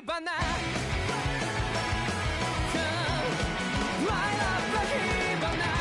Hibana. Light up the Hibana.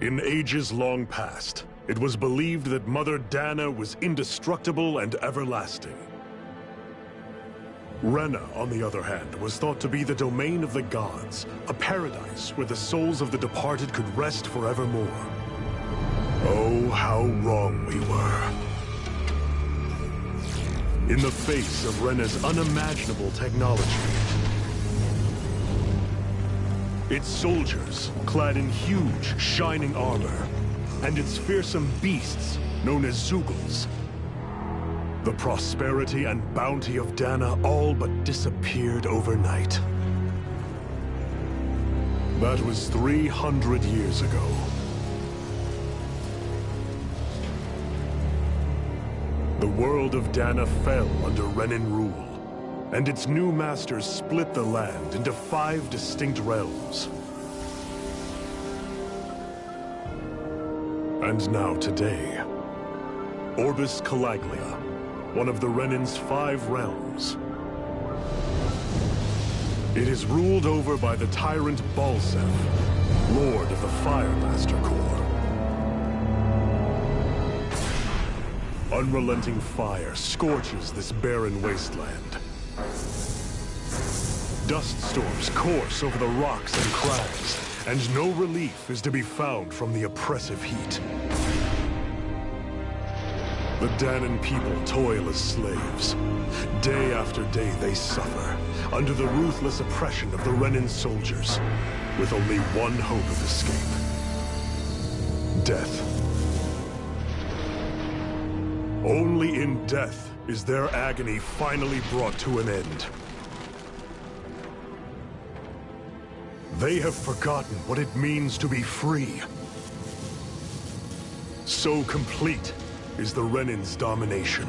In ages long past, it was believed that Mother Dana was indestructible and everlasting. Rena, on the other hand, was thought to be the domain of the gods, a paradise where the souls of the departed could rest forevermore. Oh, how wrong we were. In the face of Rena's unimaginable technology, its soldiers, clad in huge, shining armor, and its fearsome beasts, known as Zeugles. The prosperity and bounty of Dana all but disappeared overnight. That was 300 years ago. The world of Dana fell under Renan rule, and its new masters split the land into 5 distinct realms. And now today, Orbis Calaglia, one of the Renin's 5 realms. It is ruled over by the tyrant Balseph, Lord of the Firemaster Corps. Unrelenting fire scorches this barren wasteland. Dust storms course over the rocks and crags, and no relief is to be found from the oppressive heat. The Dahnan people toil as slaves. Day after day they suffer, under the ruthless oppression of the Renin soldiers, with only one hope of escape. Death. Only in death is their agony finally brought to an end. They have forgotten what it means to be free. So complete is the Renin's domination.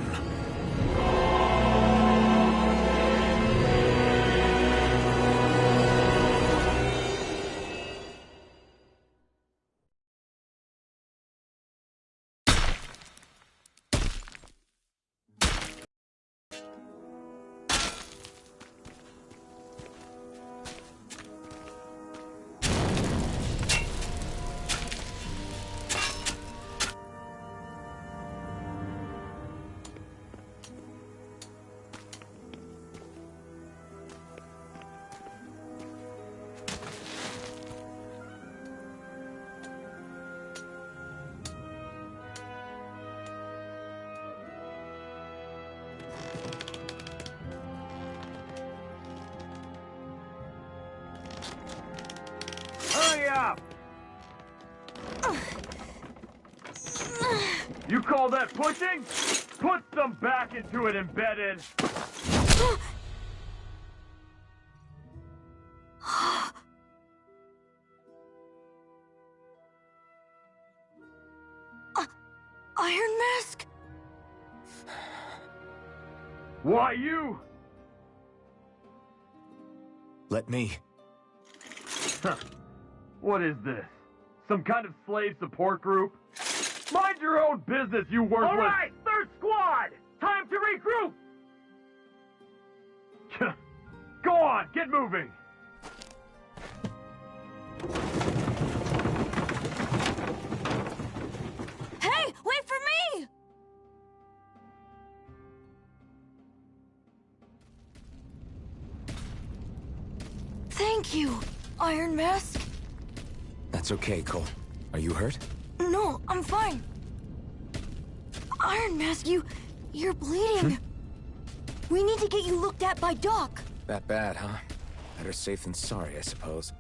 You call that pushing? Put some back into it, embedded! Iron Mask? Why you? Let me. Huh. What is this? Some kind of slave support group? Mind your own business, you worthless! All right, third squad! Time to regroup! Go on, get moving! Hey, wait for me! Thank you, Iron Mask. That's okay, Cole. Are you hurt? No, I'm fine. Iron Mask, you're bleeding. We need to get you looked at by Doc. That bad, huh? Better safe than sorry, I suppose.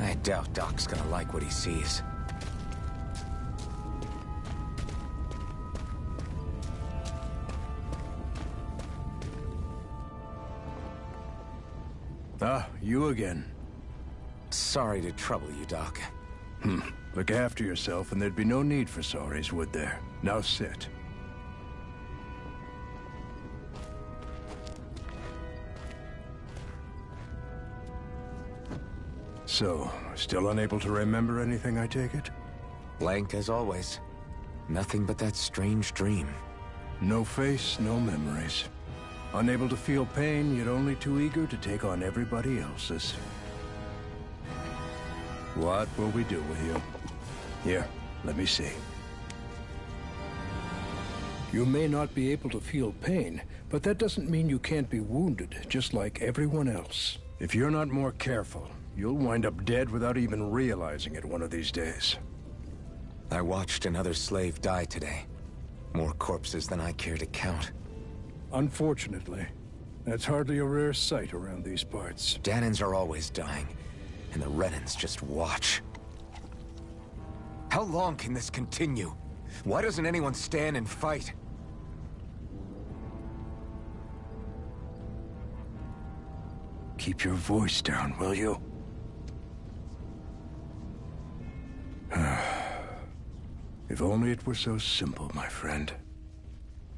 I doubt Doc's gonna like what he sees. Ah, you again. Sorry to trouble you, Doc. Look after yourself and there'd be no need for sorries, would there? Now sit. So, still unable to remember anything, I take it? Blank as always. Nothing but that strange dream. No face, no memories. Unable to feel pain, yet only too eager to take on everybody else's. What will we do with you? Here, let me see. You may not be able to feel pain, but that doesn't mean you can't be wounded, just like everyone else. If you're not more careful, You'll wind up dead without even realizing it one of these days. I watched another slave die today. More corpses than I care to count. Unfortunately, that's hardly a rare sight around these parts. Dahnans are always dying, and the Renans just watch. How long can this continue? Why doesn't anyone stand and fight? Keep your voice down, will you? If only it were so simple, my friend.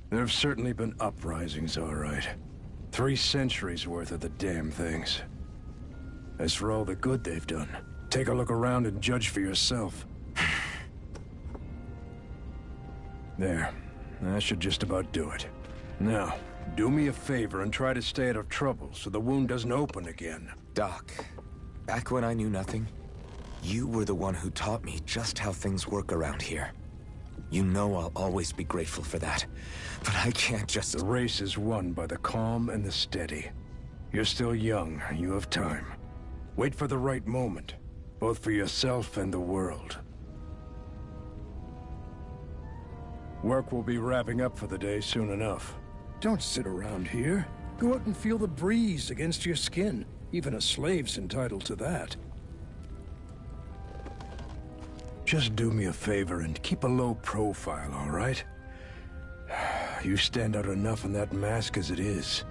There have certainly been uprisings, all right. 3 centuries worth of the damn things. As for all the good they've done, take a look around and judge for yourself. There. That should just about do it. Now, do me a favor and try to stay out of trouble so the wound doesn't open again. Doc, back when I knew nothing, you were the one who taught me just how things work around here. You know I'll always be grateful for that, but I can't just... The race is won by the calm and the steady. You're still young, you have time. Wait for the right moment, both for yourself and the world. Work will be wrapping up for the day soon enough. Don't sit around here. Go out and feel the breeze against your skin. Even a slave's entitled to that. Just do me a favor and keep a low profile, all right? You stand out enough in that mask as it is.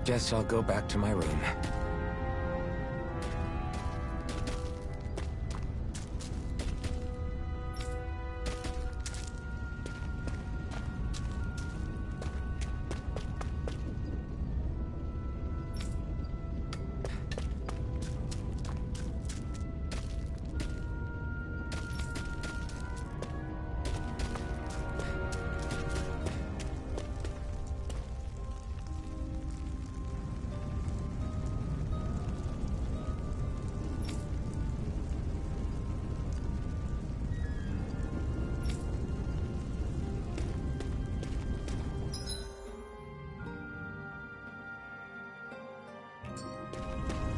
Guess I'll go back to my room.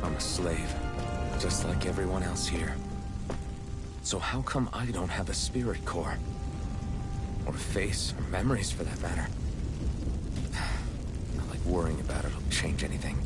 I'm a slave, just like everyone else here. So how come I don't have a spirit core? Or a face, or memories for that matter? Not like worrying about it'll change anything.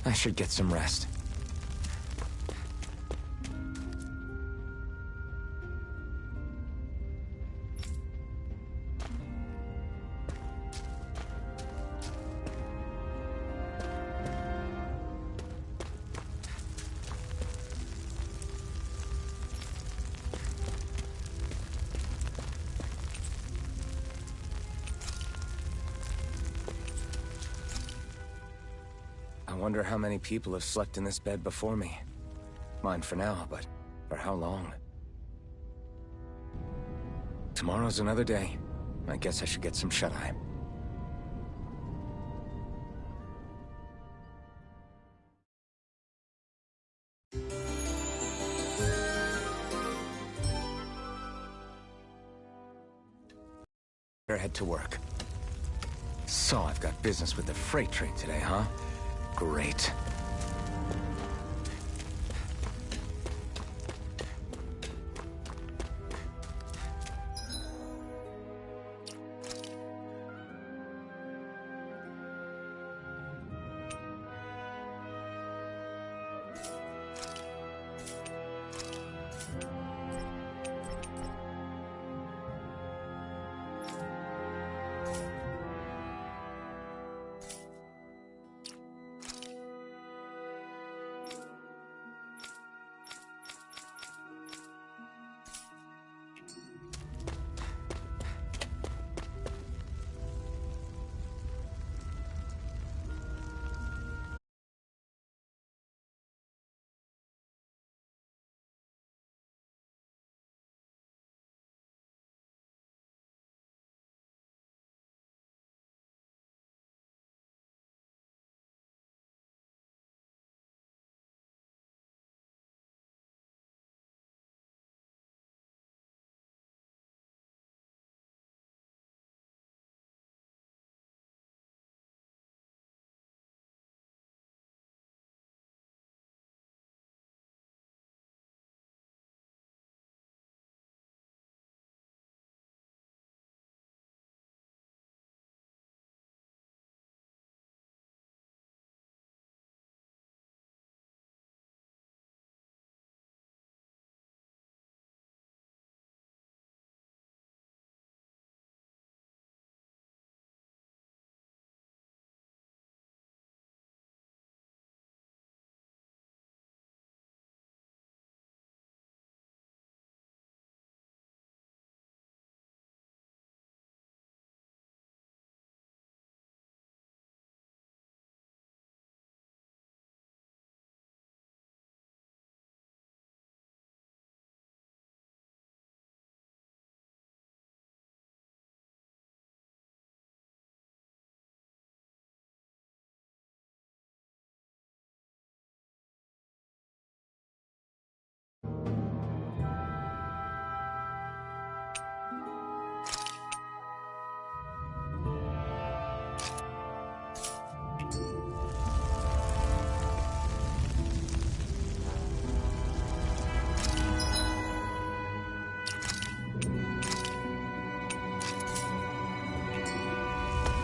I should get some rest. I wonder how many people have slept in this bed before me. Mine for now, but for how long? Tomorrow's another day. I guess I should get some shut-eye. Better head to work. So I've got business with the freight train today, huh? Great.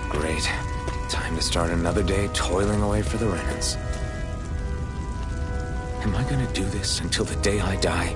Great. Time to start another day toiling away for the Renans. Am I gonna do this until the day I die?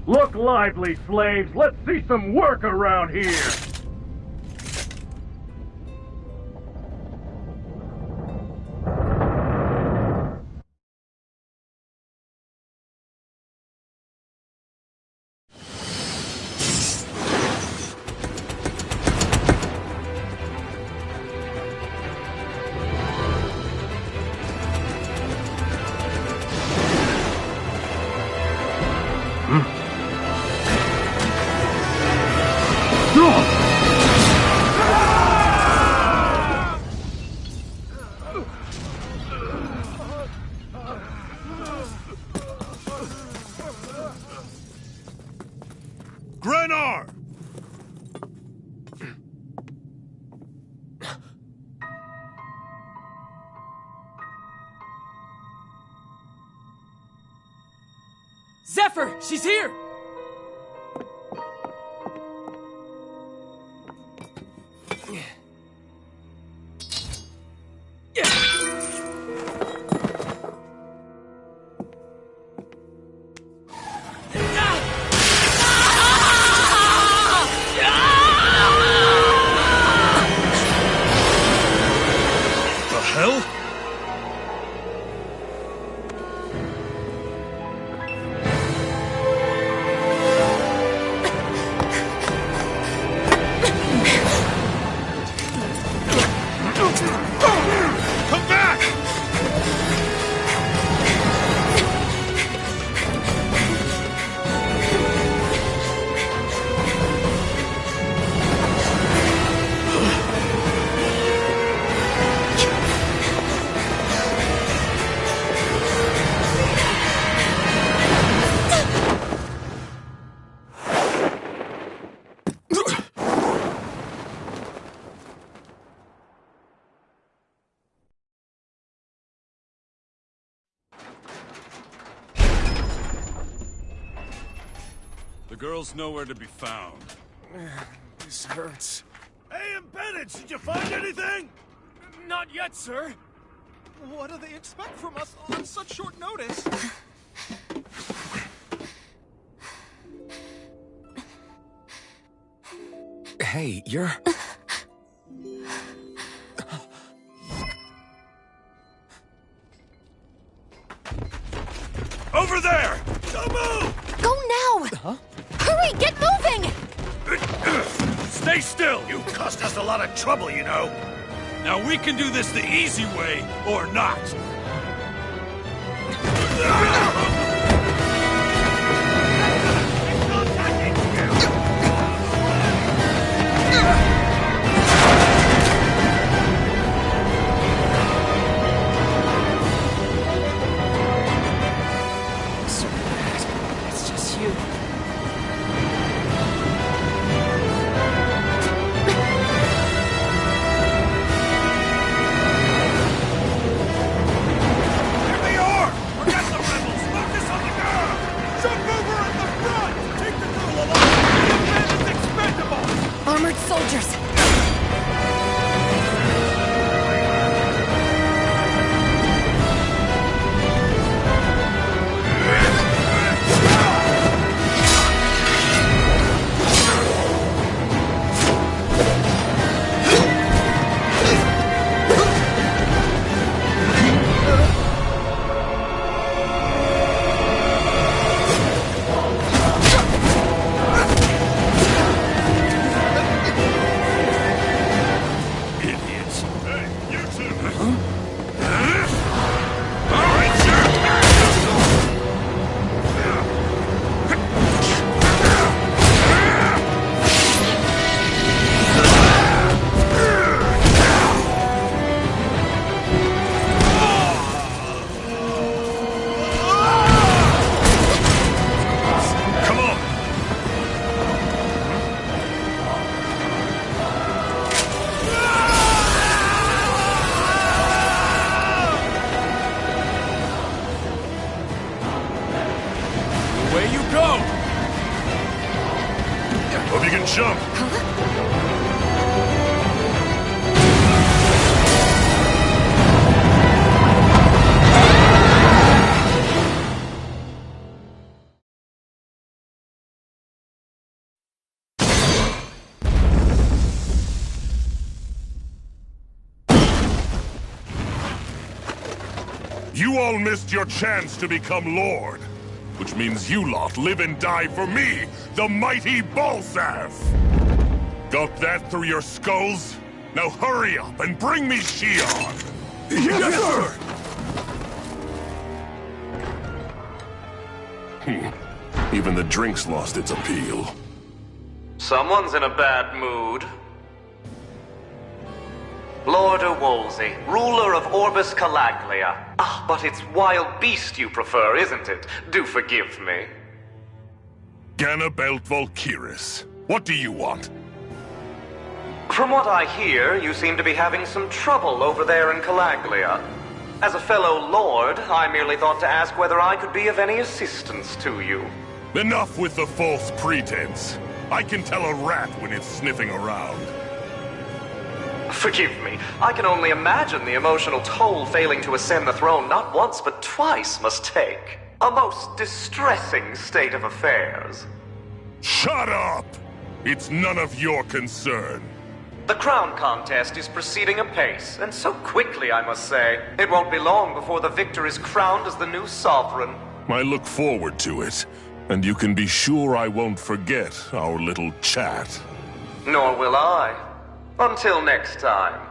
Look lively, slaves! Let's see some work around here! Grenar! Zephyr! She's here! The hell? Come back! The girl's nowhere to be found. This hurts. Hey, Bennett, did you find anything? Not yet, sir. What do they expect from us on such short notice? Hey, you're... Over there! Don't move! Go now! Huh? Hurry, get moving! Stay still! You cost us a lot of trouble, you know. Now we can do this the easy way, or not. So bad. It's just you. Here they are! Forget the rebels! Focus on the girl! Jump over at the front! Take the girl along! The man is expendable! Armored soldiers! Idiots! Hey, you two! All right, sir! Come on! Away you go! Hope you can jump! You all missed your chance to become Lord. Which means you lot live and die for me, the mighty Balzath! Got that through your skulls? Now hurry up and bring me Shion! Yes, sir! Even the drink's lost its appeal. Someone's in a bad mood. Lord Wolsey, ruler of Orbis Calaglia. Ah, but it's wild beast you prefer, isn't it? Do forgive me. Ganabelt Valkyris, what do you want? From what I hear, you seem to be having some trouble over there in Calaglia. As a fellow lord, I merely thought to ask whether I could be of any assistance to you. Enough with the false pretense. I can tell a rat when it's sniffing around. Forgive me, I can only imagine the emotional toll failing to ascend the throne not once but twice must take. A most distressing state of affairs. Shut up! It's none of your concern. The crown contest is proceeding apace, and so quickly, I must say. It won't be long before the victor is crowned as the new sovereign. I look forward to it, and you can be sure I won't forget our little chat. Nor will I. Until next time.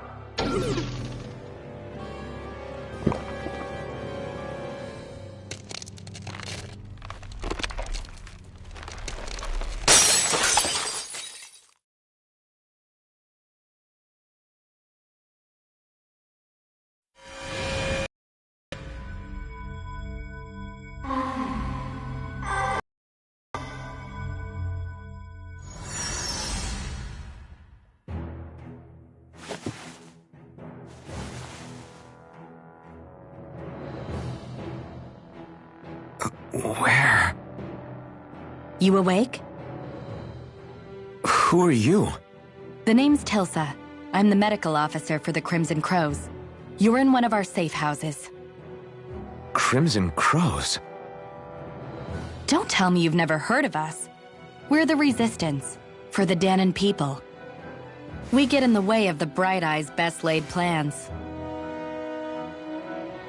Where? You awake? Who are you? The name's Tilsa. I'm the medical officer for the Crimson Crows. You're in one of our safe houses. Crimson Crows? Don't tell me you've never heard of us. We're the Resistance, for the Dahnan people. We get in the way of the Bright Eyes' best-laid plans.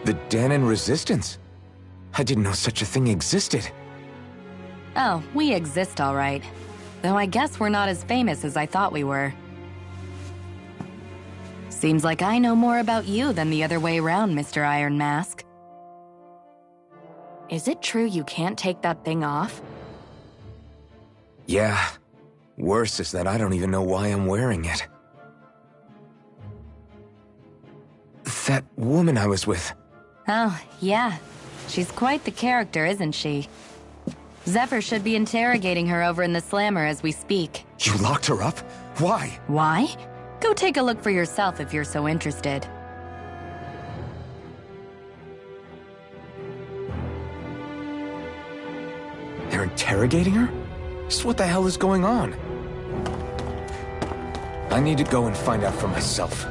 The Dahnan Resistance? I didn't know such a thing existed. Oh, we exist all right. Though I guess we're not as famous as I thought we were. Seems like I know more about you than the other way around, Mr. Iron Mask. Is it true you can't take that thing off? Yeah. Worse is that I don't even know why I'm wearing it. That woman I was with. Oh, yeah. She's quite the character, isn't she? Zephyr should be interrogating her over in the Slammer as we speak. You locked her up? Why? Why? Go take a look for yourself if you're so interested. They're interrogating her? Just what the hell is going on? I need to go and find out for myself.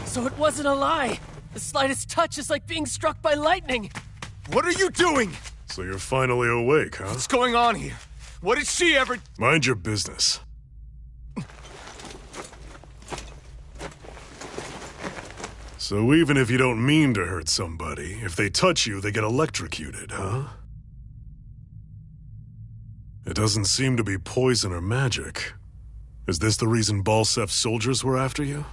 So it wasn't a lie. The slightest touch is like being struck by lightning. What are you doing? So you're finally awake, huh? What's going on here? What did she ever... Mind your business. So even if you don't mean to hurt somebody, if they touch you, they get electrocuted, huh? It doesn't seem to be poison or magic. Is this the reason Balsef's soldiers were after you?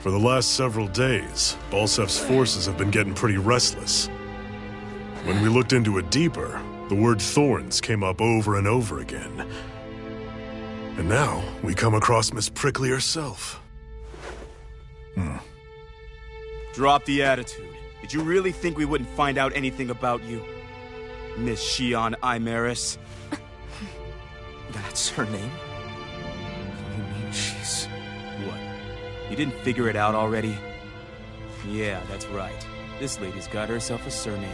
For the last several days, Balsef's forces have been getting pretty restless. When we looked into it deeper, the word thorns came up over and over again. And now, we come across Miss Prickly herself. Drop the attitude. Did you really think we wouldn't find out anything about you? Miss Shion Imaris? That's her name? You mean she's... What? You didn't figure it out already? Yeah, that's right. This lady's got herself a surname,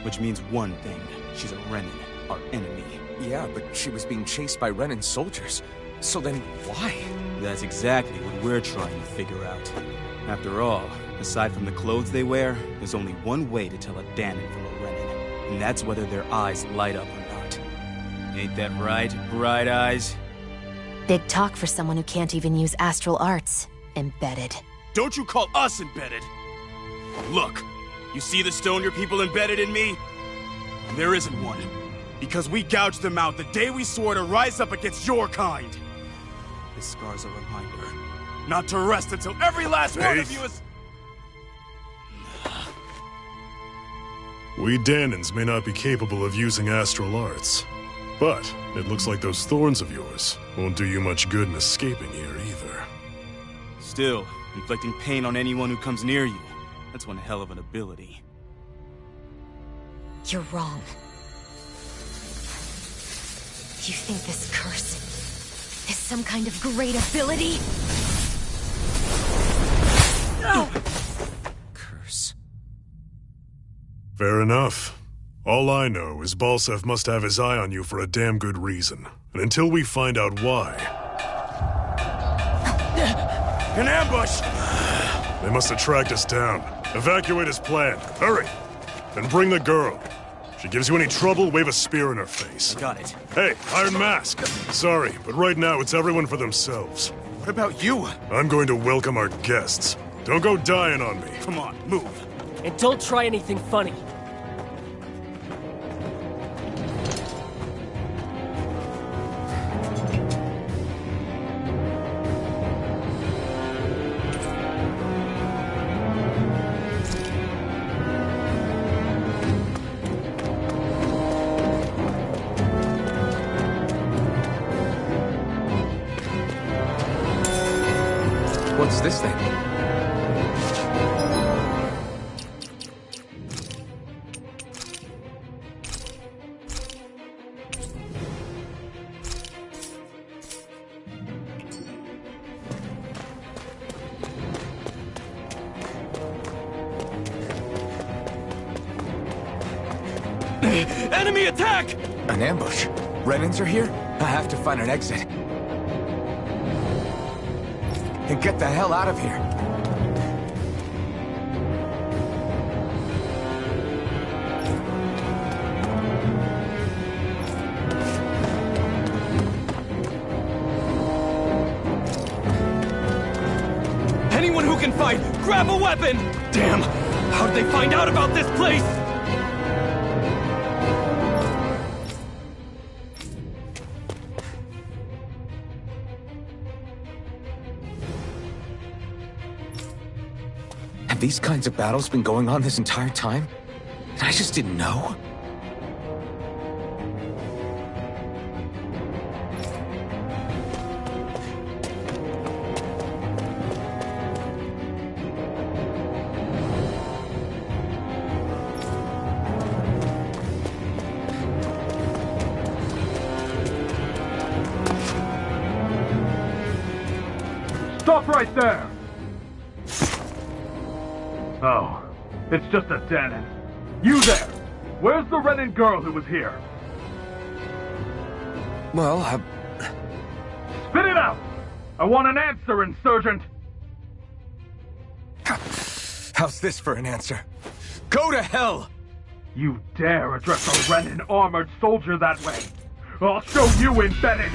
which means one thing. She's a Renan, our enemy. Yeah, but she was being chased by Renan soldiers. So then, why? That's exactly what we're trying to figure out. After all, aside from the clothes they wear, there's only one way to tell a Danon from a Renan, and that's whether their eyes light up or not. Ain't that right, Bright Eyes? Big talk for someone who can't even use astral arts. Embedded. Don't you call us embedded! Look, you see the stone your people embedded in me? There isn't one. Because we gouged them out the day we swore to rise up against your kind. This scar's a reminder. Not to rest until every last one of you is... We Danons may not be capable of using astral arts, but it looks like those thorns of yours won't do you much good in escaping here either. Still, inflicting pain on anyone who comes near you, that's one hell of an ability. You're wrong. You think this curse is some kind of great ability? Curse. Fair enough. All I know is Balsef must have his eye on you for a damn good reason. And until we find out why... An ambush! They must have tracked us down. Evacuate as planned. Hurry! And bring the girl. If she gives you any trouble, wave a spear in her face. Got it. Hey, Iron Mask! Sorry, but right now it's everyone for themselves. What about you? I'm going to welcome our guests. Don't go dying on me. Come on, move. And don't try anything funny. What's this thing? Enemy attack! An ambush. Renans are here? I have to find an exit. And get the hell out of here. Anyone who can fight, grab a weapon! Damn! How did they find out about this place? Have these kinds of battles been going on this entire time? And I just didn't know? Stop right there! Oh, it's just a Danon. You there! Where's the Renan girl who was here? Well, Spit it out! I want an answer, Insurgent! How's this for an answer? Go to hell! You dare address a Renan armored soldier that way? I'll show you, Embedded!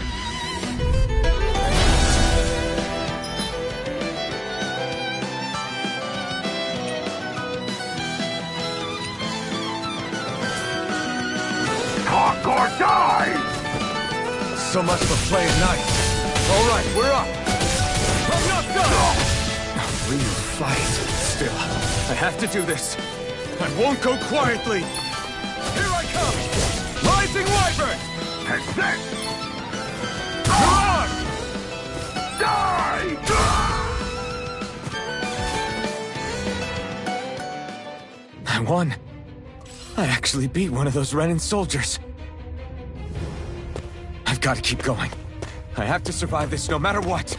Or die! So much for playing nice. All right, we're up. I'm not done! Real fight. Still, I have to do this. I won't go quietly. Here I come! Rising Wyvern! That's it! Come Die! I won. I actually beat one of those Renan soldiers. I've got to keep going. I have to survive this no matter what.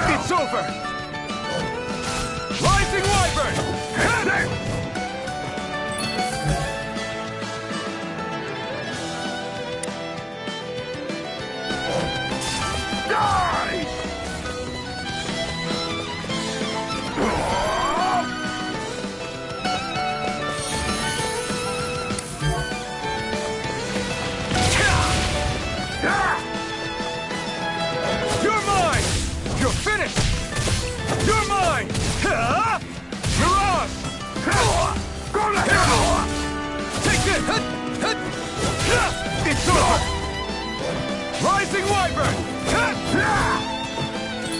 It's over! Rising Wyvern! Die! You're mine! You're finished! You're mine! You're ours! Go to hell! Take this! It's over! Rising Wyvern!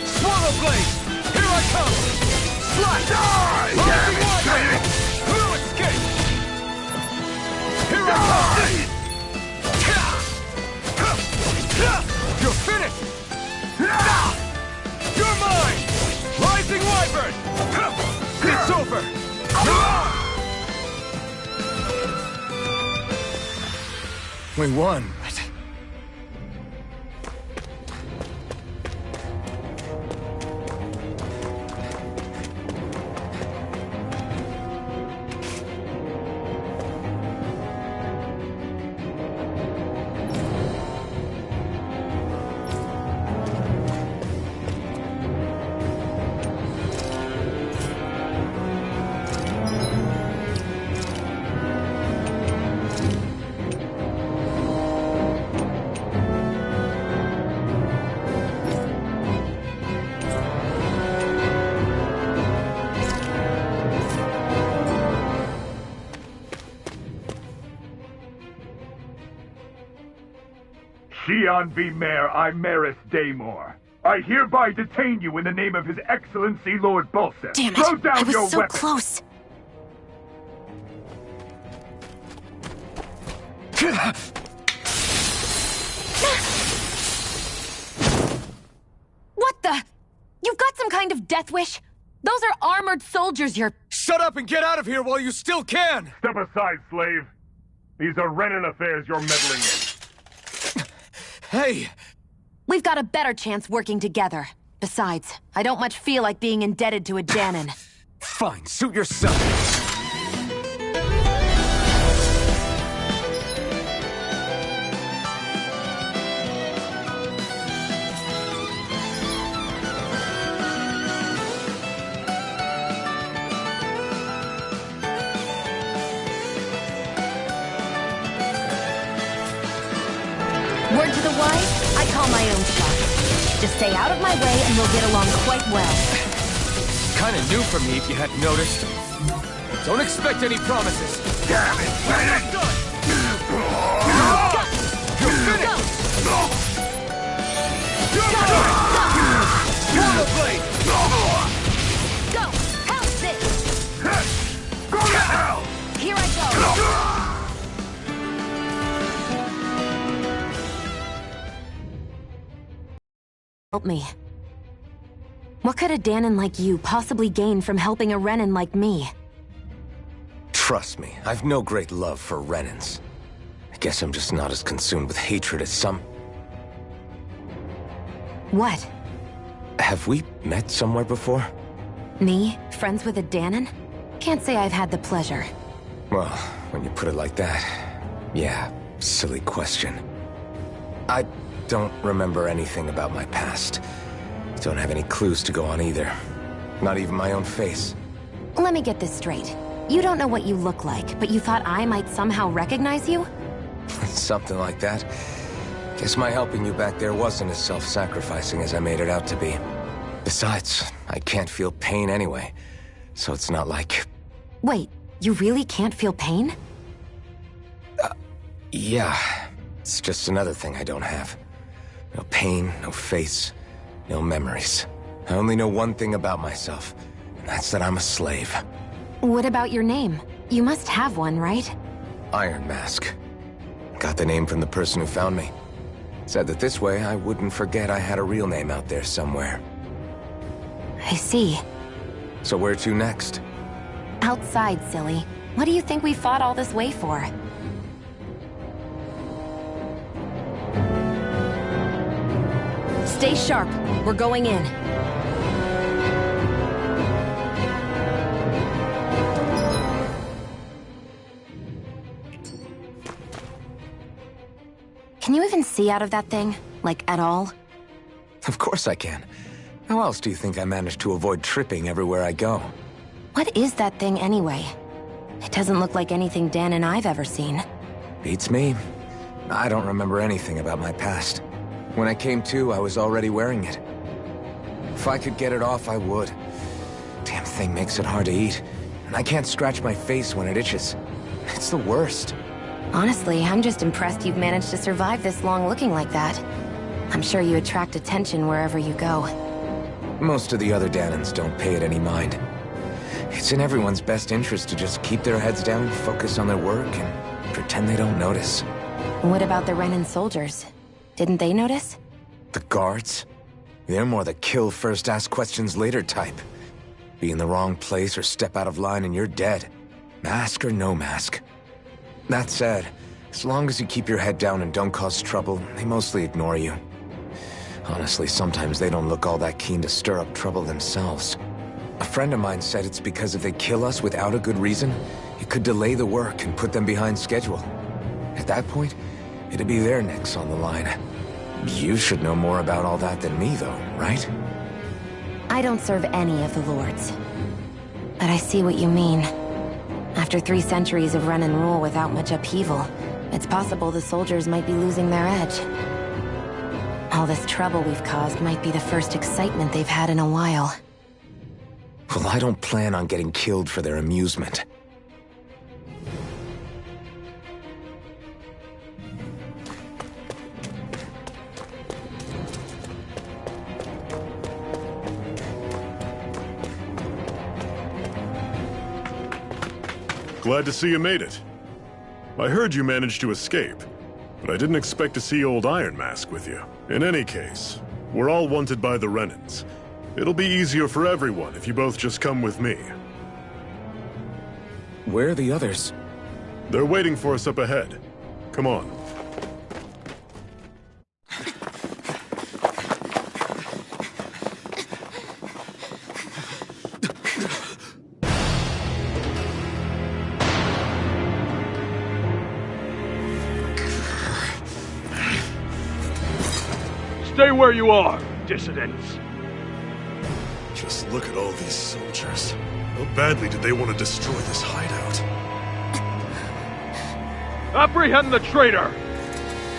Swallow Blade! Here I come! Slash! Rising Wyvern! No escape! Here I come! You're finished! You're mine! Rising Wyvern! It's over! We won, but... Xian V. Mayor Imaris Daymore. I hereby detain you in the name of His Excellency Lord Bulseth. Damn it! Throw down I was your so weapon. close. What the? You've got some kind of death wish? Those are armored soldiers you're... Shut up and get out of here while you still can! Step aside, slave. These are Renan affairs you're meddling in. Hey! We've got a better chance working together. Besides, I don't much feel like being indebted to a Danon. Fine, suit yourself. Word to the wise, I call my own shot. Just stay out of my way and we'll get along quite well. Kinda new for me if you hadn't noticed. Don't expect any promises. Damn it, Renan! You're finished! You're Swallow Blade! Go! How's this? Go to hell! Here I go! help me. What could a Danon like you possibly gain from helping a Renan like me? Trust me, I've no great love for Renans. I guess I'm just not as consumed with hatred as some... What? Have we met somewhere before? Me? Friends with a Danon? Can't say I've had the pleasure. Well, when you put it like that, yeah, silly question. I don't remember anything about my past. Don't have any clues to go on either. Not even my own face. Let me get this straight. You don't know what you look like, but you thought I might somehow recognize you? Something like that. Guess my helping you back there wasn't as self-sacrificing as I made it out to be. Besides, I can't feel pain anyway, so it's not like... Wait, you really can't feel pain? Yeah. It's just another thing I don't have. No pain, no face, no memories. I only know one thing about myself, and that's that I'm a slave. What about your name? You must have one, right? Iron Mask. Got the name from the person who found me. Said that this way I wouldn't forget I had a real name out there somewhere. I see. So where to next? Outside, silly. What do you think we fought all this way for? Stay sharp. We're going in. Can you even see out of that thing? Like, at all? Of course I can. How else do you think I managed to avoid tripping everywhere I go? What is that thing anyway? It doesn't look like anything Dan and I've ever seen. Beats me. I don't remember anything about my past. When I came to, I was already wearing it. If I could get it off, I would. Damn thing makes it hard to eat. And I can't scratch my face when it itches. It's the worst. Honestly, I'm just impressed you've managed to survive this long looking like that. I'm sure you attract attention wherever you go. Most of the other Danons don't pay it any mind. It's in everyone's best interest to just keep their heads down, focus on their work, and pretend they don't notice. What about the Renan soldiers? Didn't they notice? The guards? They're more the kill first, ask questions later type. Be in the wrong place or step out of line and you're dead. Mask or no mask. That said, as long as you keep your head down and don't cause trouble, they mostly ignore you. Honestly, sometimes they don't look all that keen to stir up trouble themselves. A friend of mine said it's because if they kill us without a good reason, it could delay the work and put them behind schedule. At that point, it'd be their necks on the line. You should know more about all that than me, though, right? I don't serve any of the lords. But I see what you mean. After 3 centuries of Renan rule without much upheaval, it's possible the soldiers might be losing their edge. All this trouble we've caused might be the first excitement they've had in a while. Well, I don't plan on getting killed for their amusement. Glad to see you made it. I heard you managed to escape, but I didn't expect to see old Iron Mask with you. In any case, we're all wanted by the Renans. It'll be easier for everyone if you both just come with me. Where are the others? They're waiting for us up ahead. Come on. Stay where you are, dissidents. Just look at all these soldiers. How badly did they want to destroy this hideout? Apprehend the traitor!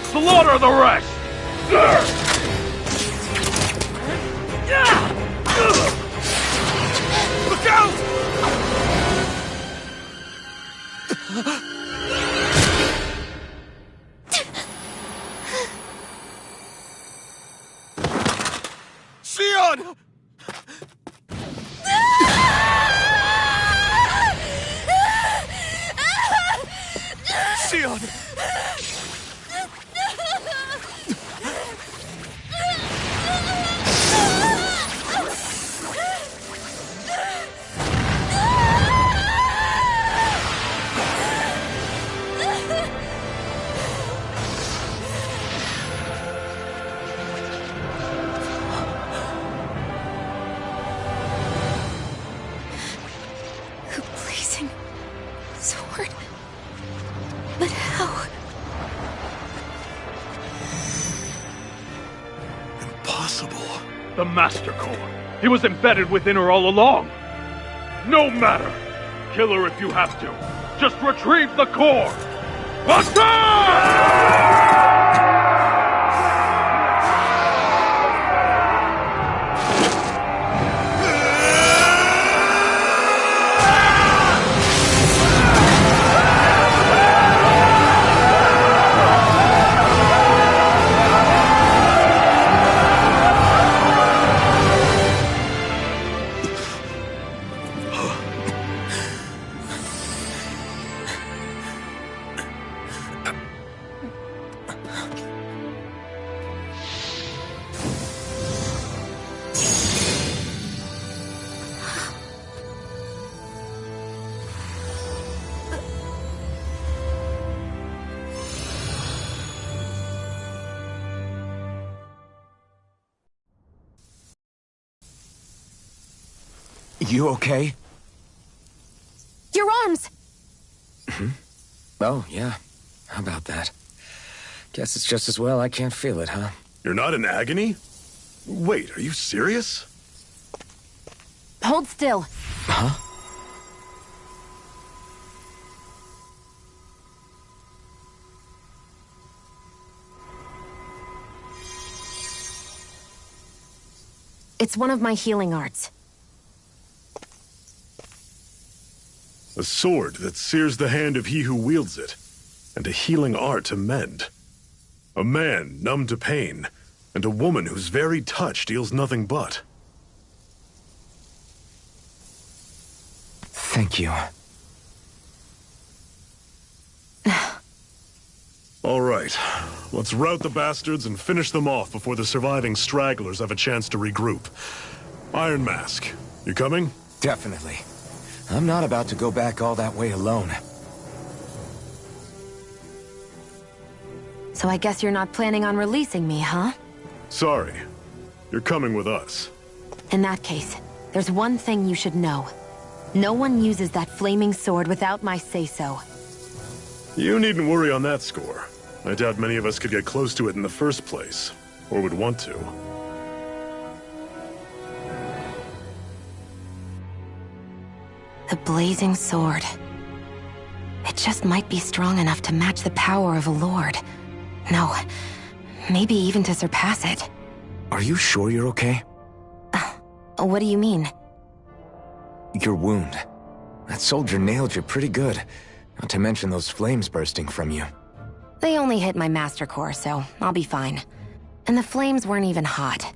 Slaughter the rest! Look out! Shionne! Shionne! impossible. The Master Core. He was embedded within her all along. No matter. Kill her if you have to. Just retrieve the core. Attack! You okay? Your arms! Oh, yeah. How about that? Guess it's just as well I can't feel it, huh? You're not in agony? Wait, are you serious? Hold still. Huh? It's one of my healing arts. A sword that sears the hand of he who wields it, and a healing art to mend. A man numb to pain, and a woman whose very touch deals nothing but. Thank you. All right, let's rout the bastards and finish them off before the surviving stragglers have a chance to regroup. Iron Mask, you coming? Definitely. I'm not about to go back all that way alone. So I guess you're not planning on releasing me, huh? Sorry. You're coming with us. In that case, there's one thing you should know. No one uses that flaming sword without my say-so. You needn't worry on that score. I doubt many of us could get close to it in the first place, or would want to. The blazing sword. It just might be strong enough to match the power of a lord. No, maybe even to surpass it. Are you sure you're okay? What do you mean? Your wound. That soldier nailed you pretty good. Not to mention those flames bursting from you. They only hit my Master Core, so I'll be fine. And the flames weren't even hot.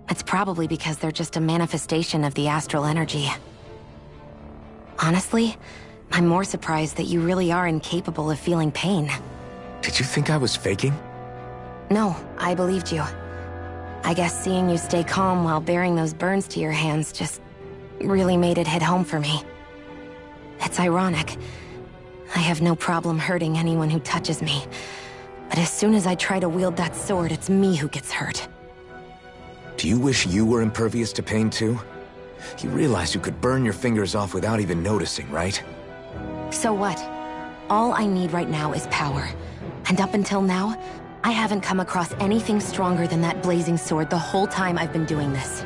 It's probably because they're just a manifestation of the astral energy. Honestly, I'm more surprised that you really are incapable of feeling pain. Did you think I was faking? No, I believed you. I guess seeing you stay calm while bearing those burns to your hands just really made it hit home for me. It's ironic. I have no problem hurting anyone who touches me. But as soon as I try to wield that sword, it's me who gets hurt. Do you wish you were impervious to pain too? You realize you could burn your fingers off without even noticing, right? So what? All I need right now is power. And up until now, I haven't come across anything stronger than that blazing sword the whole time I've been doing this.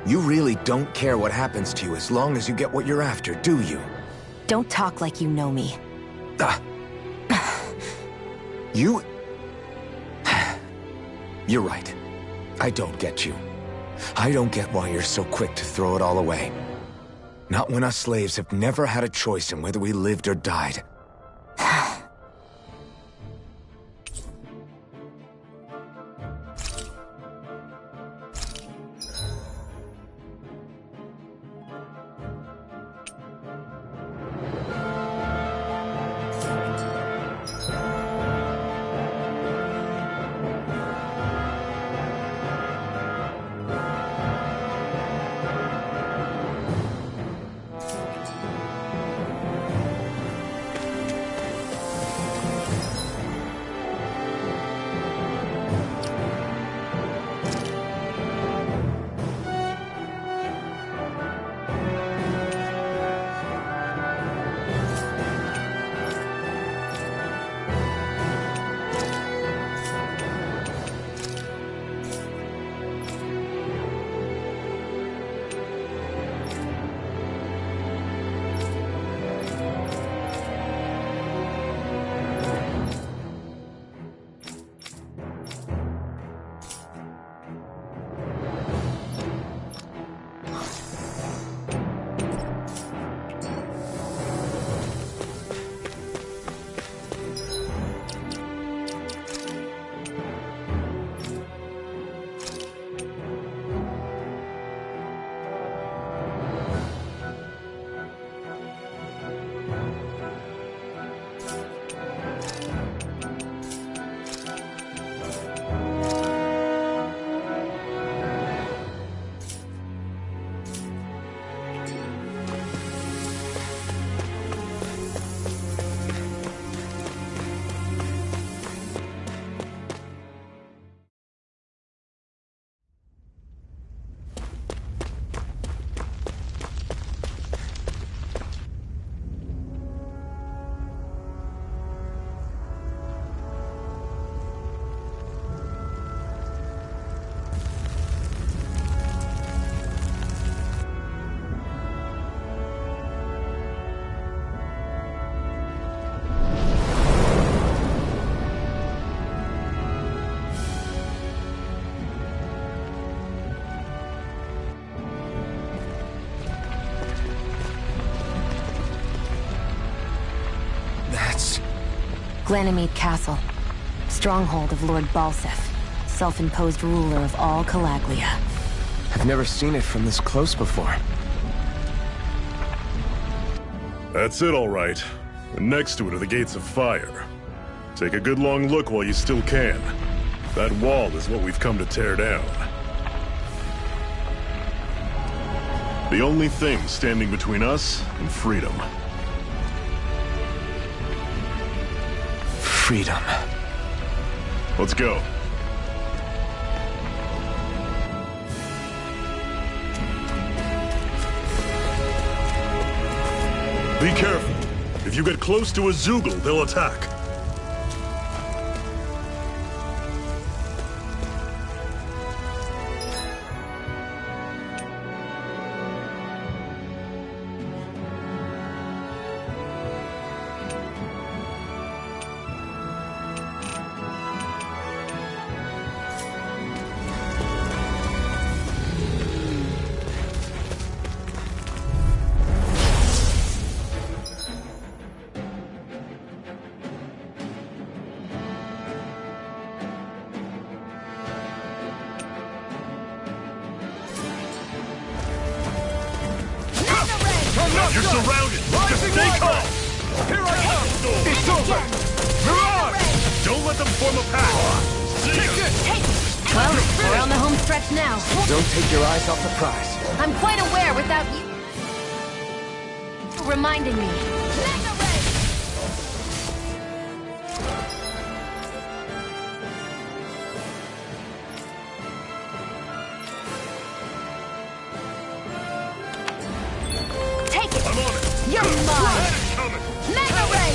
You really don't care what happens to you as long as you get what you're after, do you? Don't talk like you know me. You... You're right. I don't get you. I don't get why you're so quick to throw it all away. Not when us slaves have never had a choice in whether we lived or died. Ganymede Castle. Stronghold of Lord Balseph, self-imposed ruler of all Calaglia. I've never seen it from this close before. That's it, all right. And next to it are the Gates of Fire. Take a good long look while you still can. That wall is what we've come to tear down. The only thing standing between us and freedom. Freedom. Let's go. Be careful. If you get close to a Zeugle, they'll attack. You're surrounded! Just stay calm! Here I come! It's over! Mirage! Don't let them form a path! See ya! Well, we're on the home stretch now. Don't take your eyes off the prize. I'm quite aware without you reminding me. Mega Ray! Take it! I'm on it! You're mine! Coming! Mega Ray!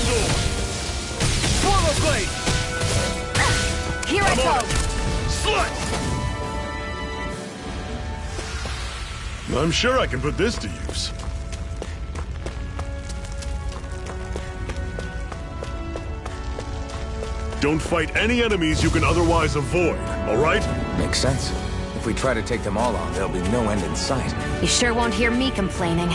Swallow blade! Here I go! Slut! I'm sure I can put this to use. Don't fight any enemies you can otherwise avoid, all right? Makes sense. If we try to take them all on, there'll be no end in sight. You sure won't hear me complaining.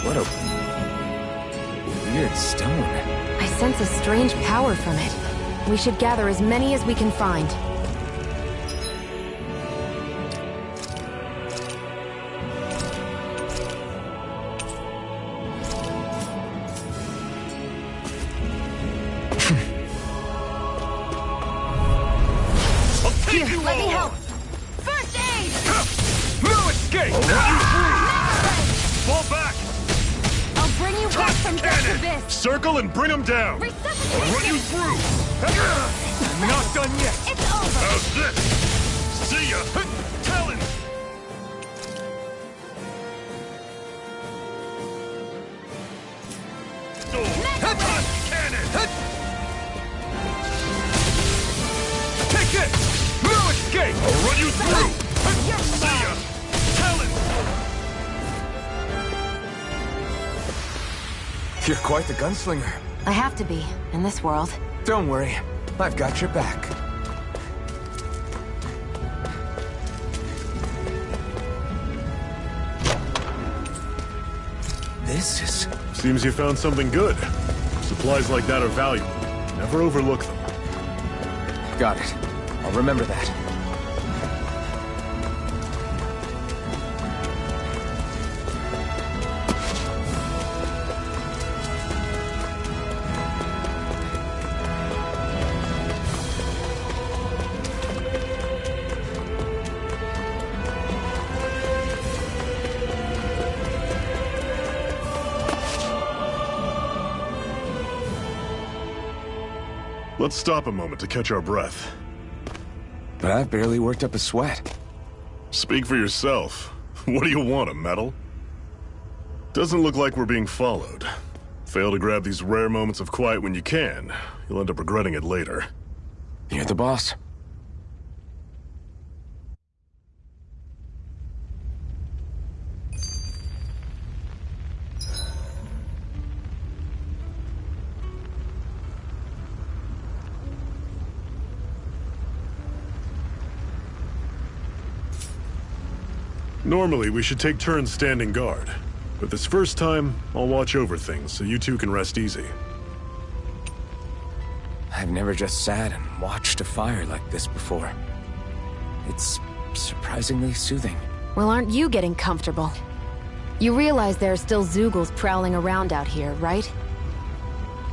What a weird stone. I sense a strange power from it. We should gather as many as we can find. Here, let me help! First aid! No escape! Fall back! I'll bring you back from death abyss! Circle and bring them down! Resuscitation! I'll run you through! I'm not done yet! It's over! How's this? See ya! Talon! Cannon! Take this! No escape! I'll run you through! See ya! Talon! You're quite the gunslinger. I have to be, in this world. Don't worry. I've got your back. This is... Seems you found something good. Supplies like that are valuable. Never overlook them. Got it. I'll remember that. Let's stop a moment to catch our breath. But I've barely worked up a sweat. Speak for yourself. What do you want, a medal? Doesn't look like we're being followed. Fail to grab these rare moments of quiet when you can, you'll end up regretting it later. You're the boss. Normally, we should take turns standing guard. But this first time, I'll watch over things so you two can rest easy. I've never just sat and watched a fire like this before. It's surprisingly soothing. Well, aren't you getting comfortable? You realize there are still Zeugles prowling around out here, right?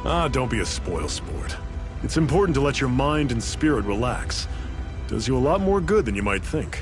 Ah, don't be a spoilsport. It's important to let your mind and spirit relax. Does you a lot more good than you might think.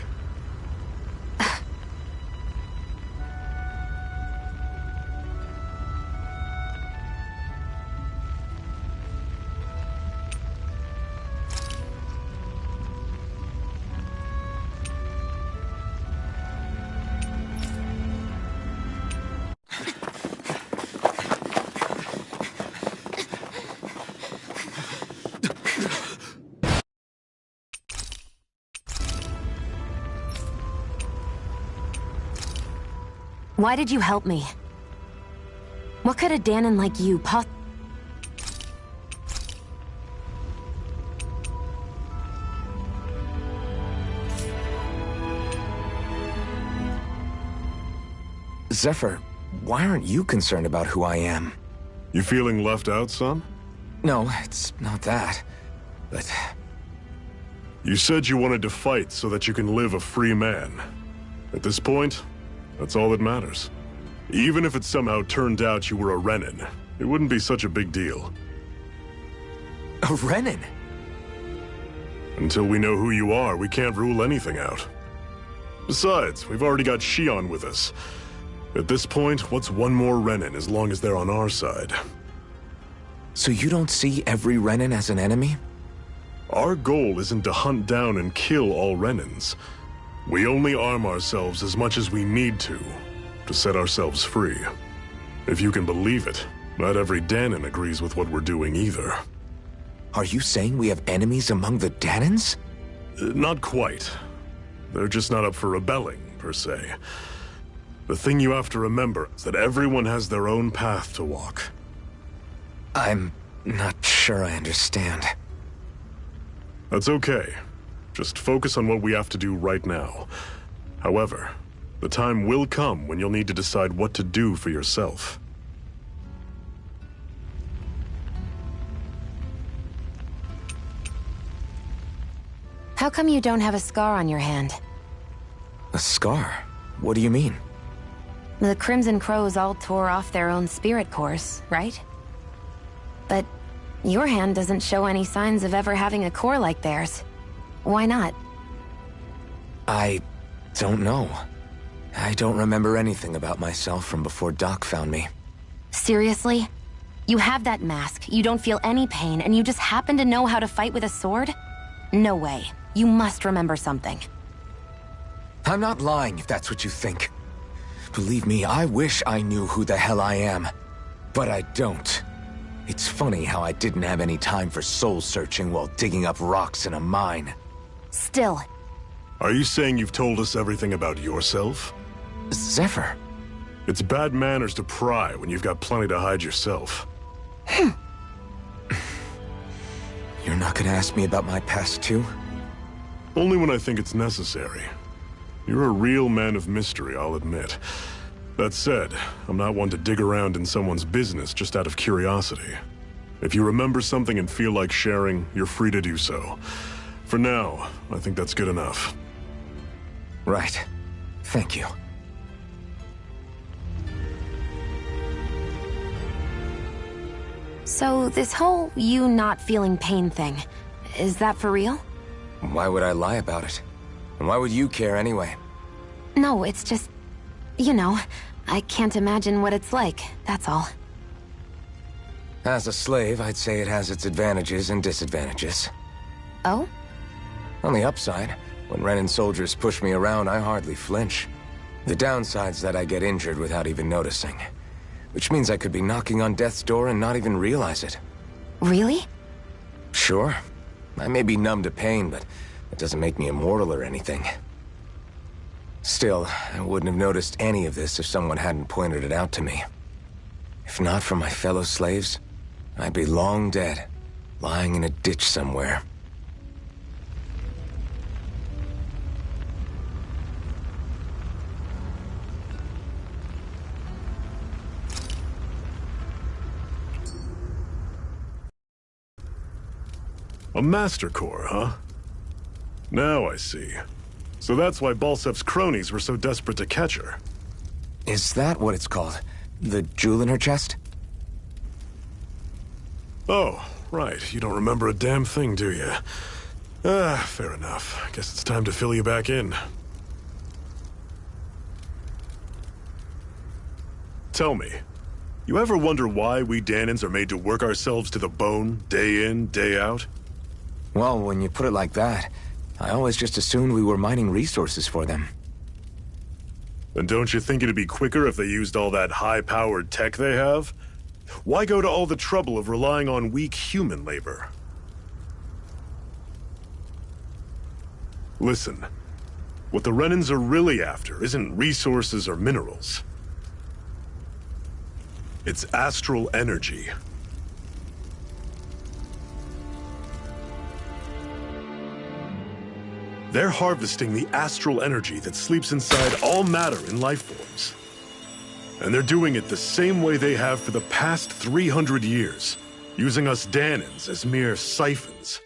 Why did you help me? What could a Dahnan like you Zephyr, why aren't you concerned about who I am? You feeling left out, son? No, it's not that. But... You said you wanted to fight so that you can live a free man. At this point, that's all that matters. Even if it somehow turned out you were a Renan, it wouldn't be such a big deal. A Renan? Until we know who you are, we can't rule anything out. Besides, we've already got Xion with us. At this point, what's one more Renan as long as they're on our side? So you don't see every Renan as an enemy? Our goal isn't to hunt down and kill all Renans. We only arm ourselves as much as we need to set ourselves free. If you can believe it, not every Dahnan agrees with what we're doing either. Are you saying we have enemies among the Dahnans? Not quite. They're just not up for rebelling, per se. The thing you have to remember is that everyone has their own path to walk. I'm not sure I understand. That's okay. Just focus on what we have to do right now. However, the time will come when you'll need to decide what to do for yourself. How come you don't have a scar on your hand? A scar? What do you mean? The Crimson Crows all tore off their own spirit cores, right? But your hand doesn't show any signs of ever having a core like theirs. Why not? I don't know. I don't remember anything about myself from before Doc found me. Seriously? You have that mask, you don't feel any pain, and you just happen to know how to fight with a sword? No way. You must remember something. I'm not lying if that's what you think. Believe me, I wish I knew who the hell I am. But I don't. It's funny how I didn't have any time for soul-searching while digging up rocks in a mine. Still. Are you saying you've told us everything about yourself? Zephyr. It's bad manners to pry when you've got plenty to hide yourself. You're not gonna ask me about my past too? Only when I think it's necessary. You're a real man of mystery, I'll admit. That said, I'm not one to dig around in someone's business just out of curiosity. If you remember something and feel like sharing, you're free to do so. For now, I think that's good enough. Right. Thank you. So this whole you not feeling pain thing, is that for real? Why would I lie about it? And why would you care anyway? No, it's just... you know, I can't imagine what it's like, that's all. As a slave, I'd say it has its advantages and disadvantages. Oh? On the upside, when Renan soldiers push me around, I hardly flinch. The downside's that I get injured without even noticing. Which means I could be knocking on death's door and not even realize it. Really? Sure. I may be numb to pain, but it doesn't make me immortal or anything. Still, I wouldn't have noticed any of this if someone hadn't pointed it out to me. If not for my fellow slaves, I'd be long dead, lying in a ditch somewhere. A Master Core, huh? Now I see. So that's why Balsef's cronies were so desperate to catch her. Is that what it's called? The jewel in her chest? Oh, right. You don't remember a damn thing, do you? Fair enough. Guess it's time to fill you back in. Tell me, you ever wonder why we Dahnans are made to work ourselves to the bone, day in, day out? Well, when you put it like that, I always just assumed we were mining resources for them. And don't you think it'd be quicker if they used all that high-powered tech they have? Why go to all the trouble of relying on weak human labor? Listen, what the Renans are really after isn't resources or minerals. It's astral energy. They're harvesting the astral energy that sleeps inside all matter in life forms. And they're doing it the same way they have for the past 300 years, using us Dahnans as mere siphons.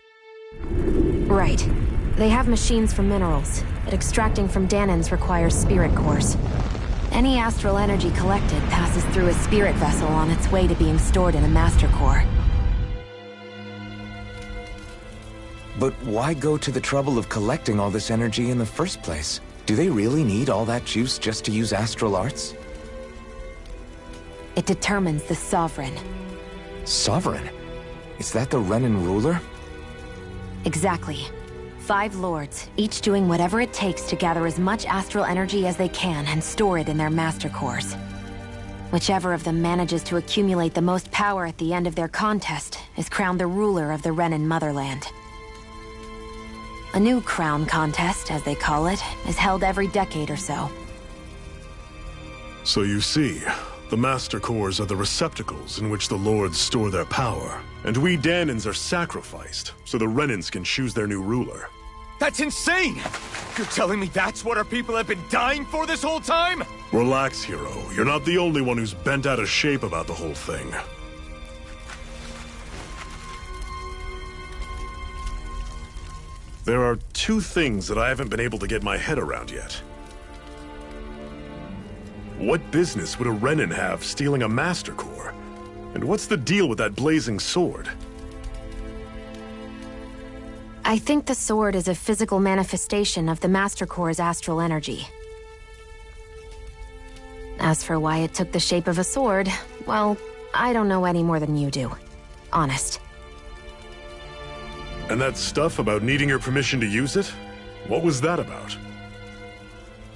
Right. They have machines for minerals, but extracting from Dahnans requires spirit cores. Any astral energy collected passes through a spirit vessel on its way to being stored in a master core. But why go to the trouble of collecting all this energy in the first place? Do they really need all that juice just to use astral arts? It determines the Sovereign. Sovereign? Is that the Renan ruler? Exactly. 5 lords, each doing whatever it takes to gather as much astral energy as they can and store it in their master cores. Whichever of them manages to accumulate the most power at the end of their contest is crowned the ruler of the Renan motherland. A new crown contest, as they call it, is held every decade or so. So you see, the Master Cores are the receptacles in which the Lords store their power. And we Dahnans are sacrificed, so the Renans can choose their new ruler. That's insane! You're telling me that's what our people have been dying for this whole time? Relax, hero. You're not the only one who's bent out of shape about the whole thing. There are 2 things that I haven't been able to get my head around yet. What business would a Renan have stealing a Master Core? And what's the deal with that blazing sword? I think the sword is a physical manifestation of the Master Core's astral energy. As for why it took the shape of a sword, well, I don't know any more than you do. Honest. And that stuff about needing your permission to use it? What was that about?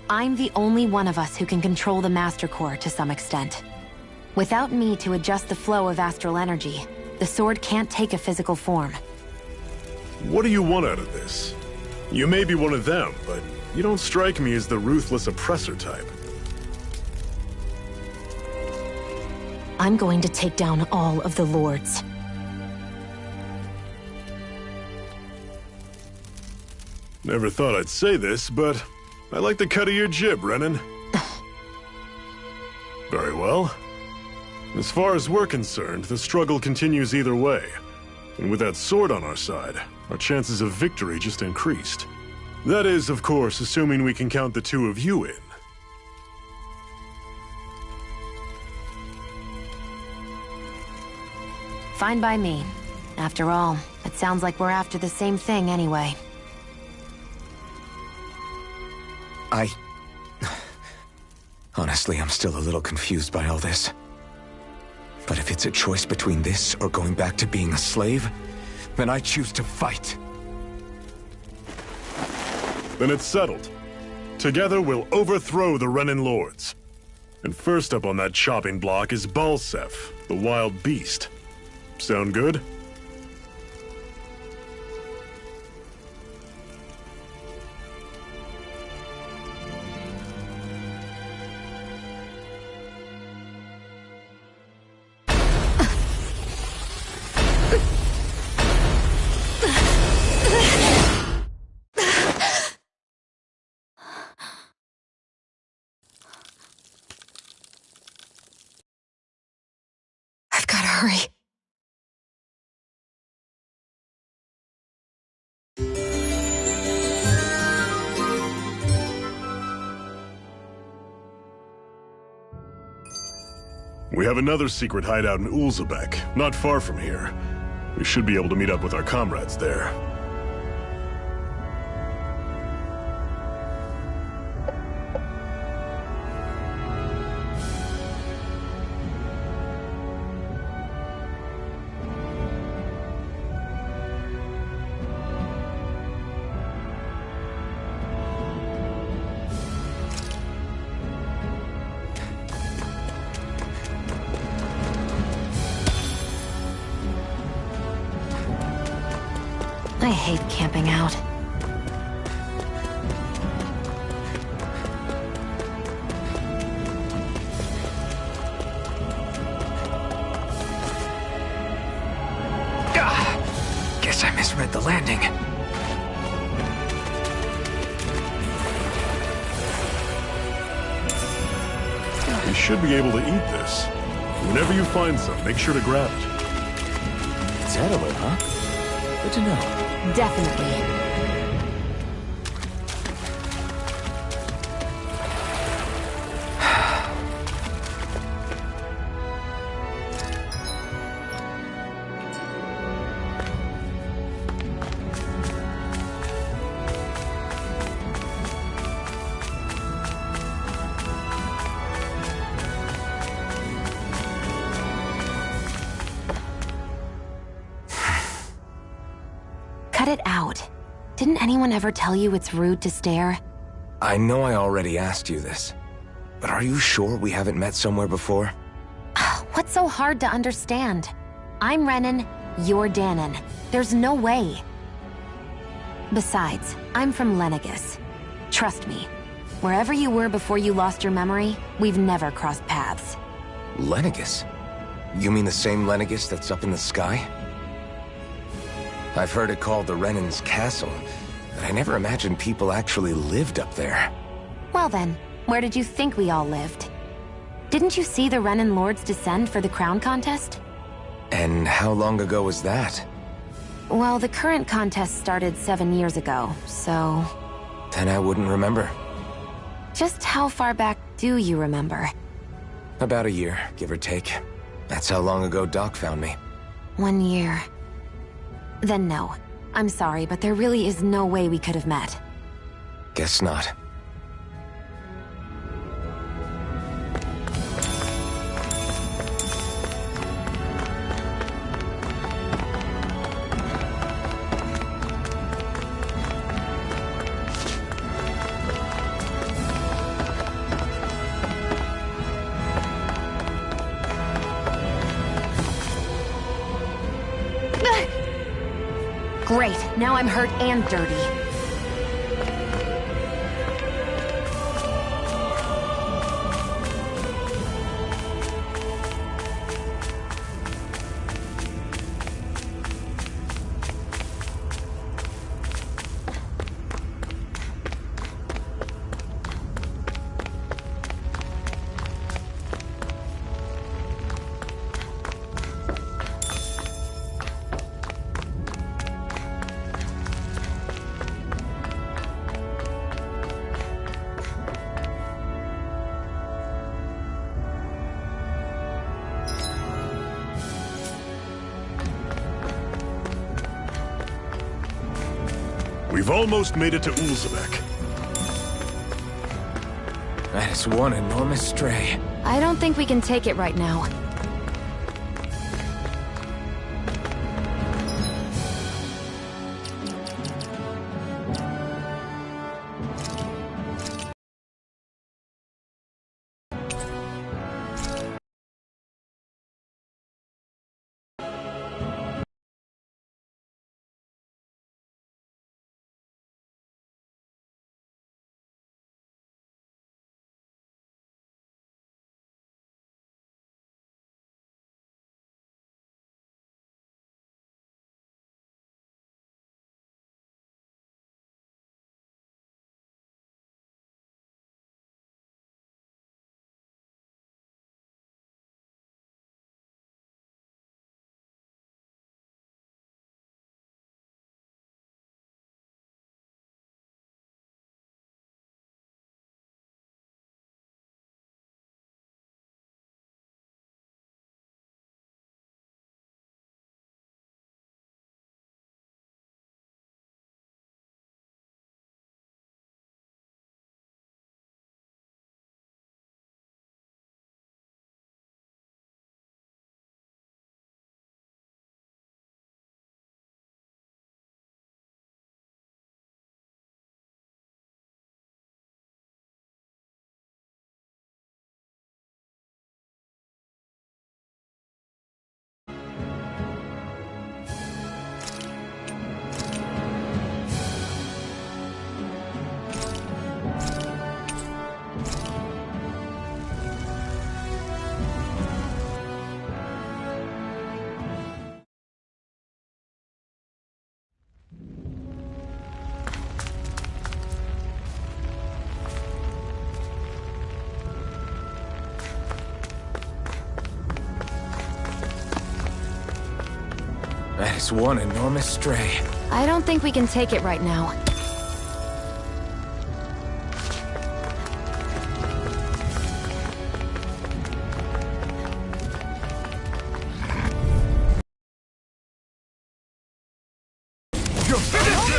I'm the only one of us who can control the Master Core to some extent. Without me to adjust the flow of astral energy, the sword can't take a physical form. What do you want out of this? You may be one of them, but you don't strike me as the ruthless oppressor type. I'm going to take down all of the lords. Never thought I'd say this, but I like the cut of your jib, Renan. Very well. As far as we're concerned, the struggle continues either way. And with that sword on our side, our chances of victory just increased. That is, of course, assuming we can count the 2 of you in. Fine by me. After all, it sounds like we're after the same thing anyway. Honestly, I'm still a little confused by all this. But if it's a choice between this or going back to being a slave, then I choose to fight. Then it's settled. Together we'll overthrow the Renan Lords. And first up on that chopping block is Balsef, the wild beast. Sound good? I've gotta hurry. We have another secret hideout in Ulzebek, not far from here. We should be able to meet up with our comrades there. I hate camping out. Guess I misread the landing. We should be able to eat this. Whenever you find some, make sure to grab it. It's edible, huh? Good to know. Definitely. Cut it out. Didn't anyone ever tell you it's rude to stare? I know I already asked you this, but are you sure we haven't met somewhere before? What's so hard to understand? I'm Renan, you're Danon. There's no way. Besides, I'm from Lenegis. Trust me, wherever you were before you lost your memory, we've never crossed paths. Lenegis? You mean the same Lenegis that's up in the sky? I've heard it called the Renan's Castle, but I never imagined people actually lived up there. Well then, where did you think we all lived? Didn't you see the Renan Lords descend for the crown contest? And how long ago was that? Well, the current contest started 7 years ago, so... Then I wouldn't remember. Just how far back do you remember? About a year, give or take. That's how long ago Doc found me. 1 year. Then no. I'm sorry, but there really is no way we could have met. Guess not. Great, now I'm hurt and dirty. We've almost made it to Ulzebek. That is one enormous stray. I don't think we can take it right now. That is one enormous stray. I don't think we can take it right now.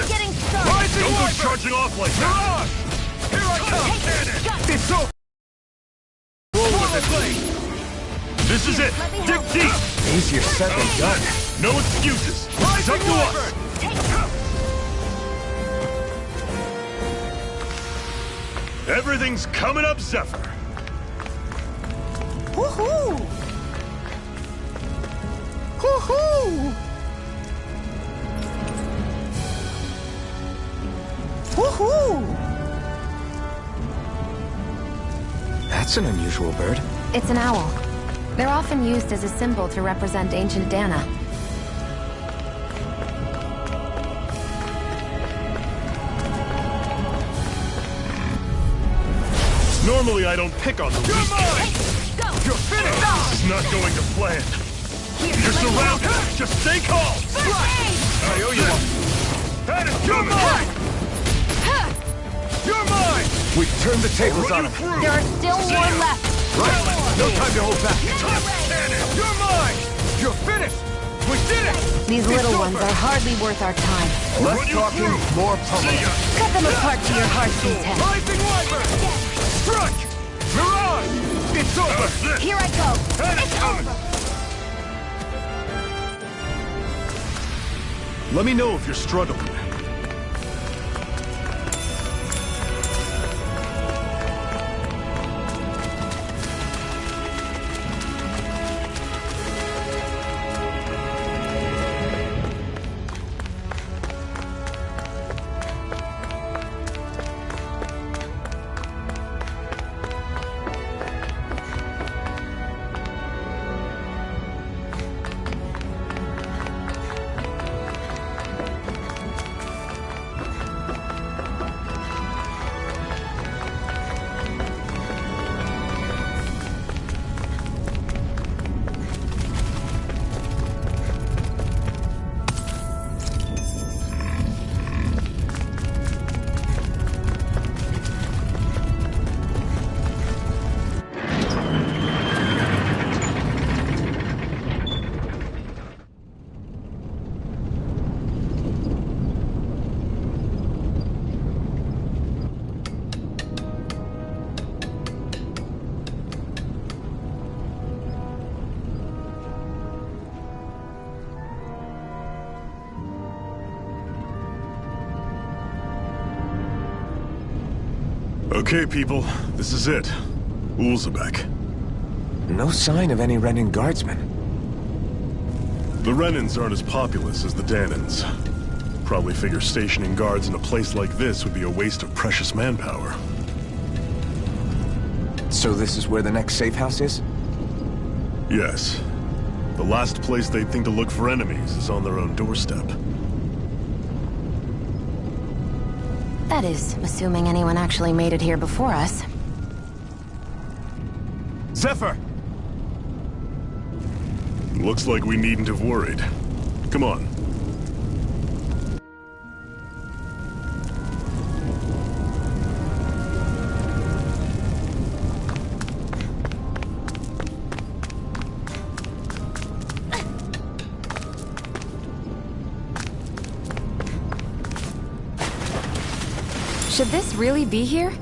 Getting started. Don't go charging off like that. Here I come! It's over. Roll with it. This is it. Dig deep. Easier said than done. No excuses. It's up to us. Everything's coming up, Zephyr. Woohoo! Woohoo! Woohoo! That's an unusual bird. It's an owl. They're often used as a symbol to represent ancient Dana. Normally I don't pick on the weak. You're finished! This is not going to plan. You're surrounded. Just stay calm. I owe you one. That is you're mine! You're mine! We've turned the tables on him. There are still more left. Right. No time to hold back. You're mine! You're finished! We did it! These little ones are hardly worth our time. Less talking, more pummeling. Cut them apart to your heart's content. Rising Wyvern! Strike! Mirage! It's over! Here I go. It's over! Let me know if you're struggling. Okay, people, this is it. Ulzebek. No sign of any Renan guardsmen. The Renans aren't as populous as the Danans. Probably figure stationing guards in a place like this would be a waste of precious manpower. So this is where the next safe house is? Yes. The last place they'd think to look for enemies is on their own doorstep. That is, assuming anyone actually made it here before us. Zephyr! Looks like we needn't have worried. Come on. Should this really be here?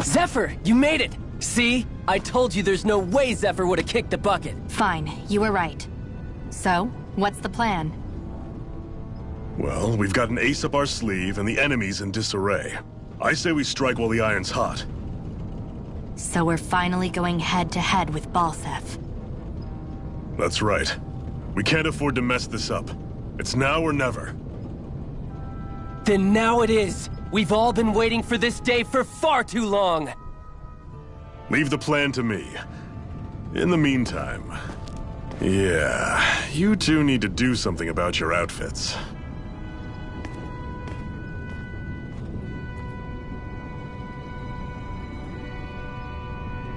Zephyr, you made it! See? I told you there's no way Zephyr would have kicked the bucket. Fine, you were right. So, what's the plan? Well, we've got an ace up our sleeve and the enemy's in disarray. I say we strike while the iron's hot. So we're finally going head-to-head with Balseph. That's right. We can't afford to mess this up. It's now or never. Then now it is! We've all been waiting for this day for far too long! Leave the plan to me. In the meantime... yeah, you two need to do something about your outfits.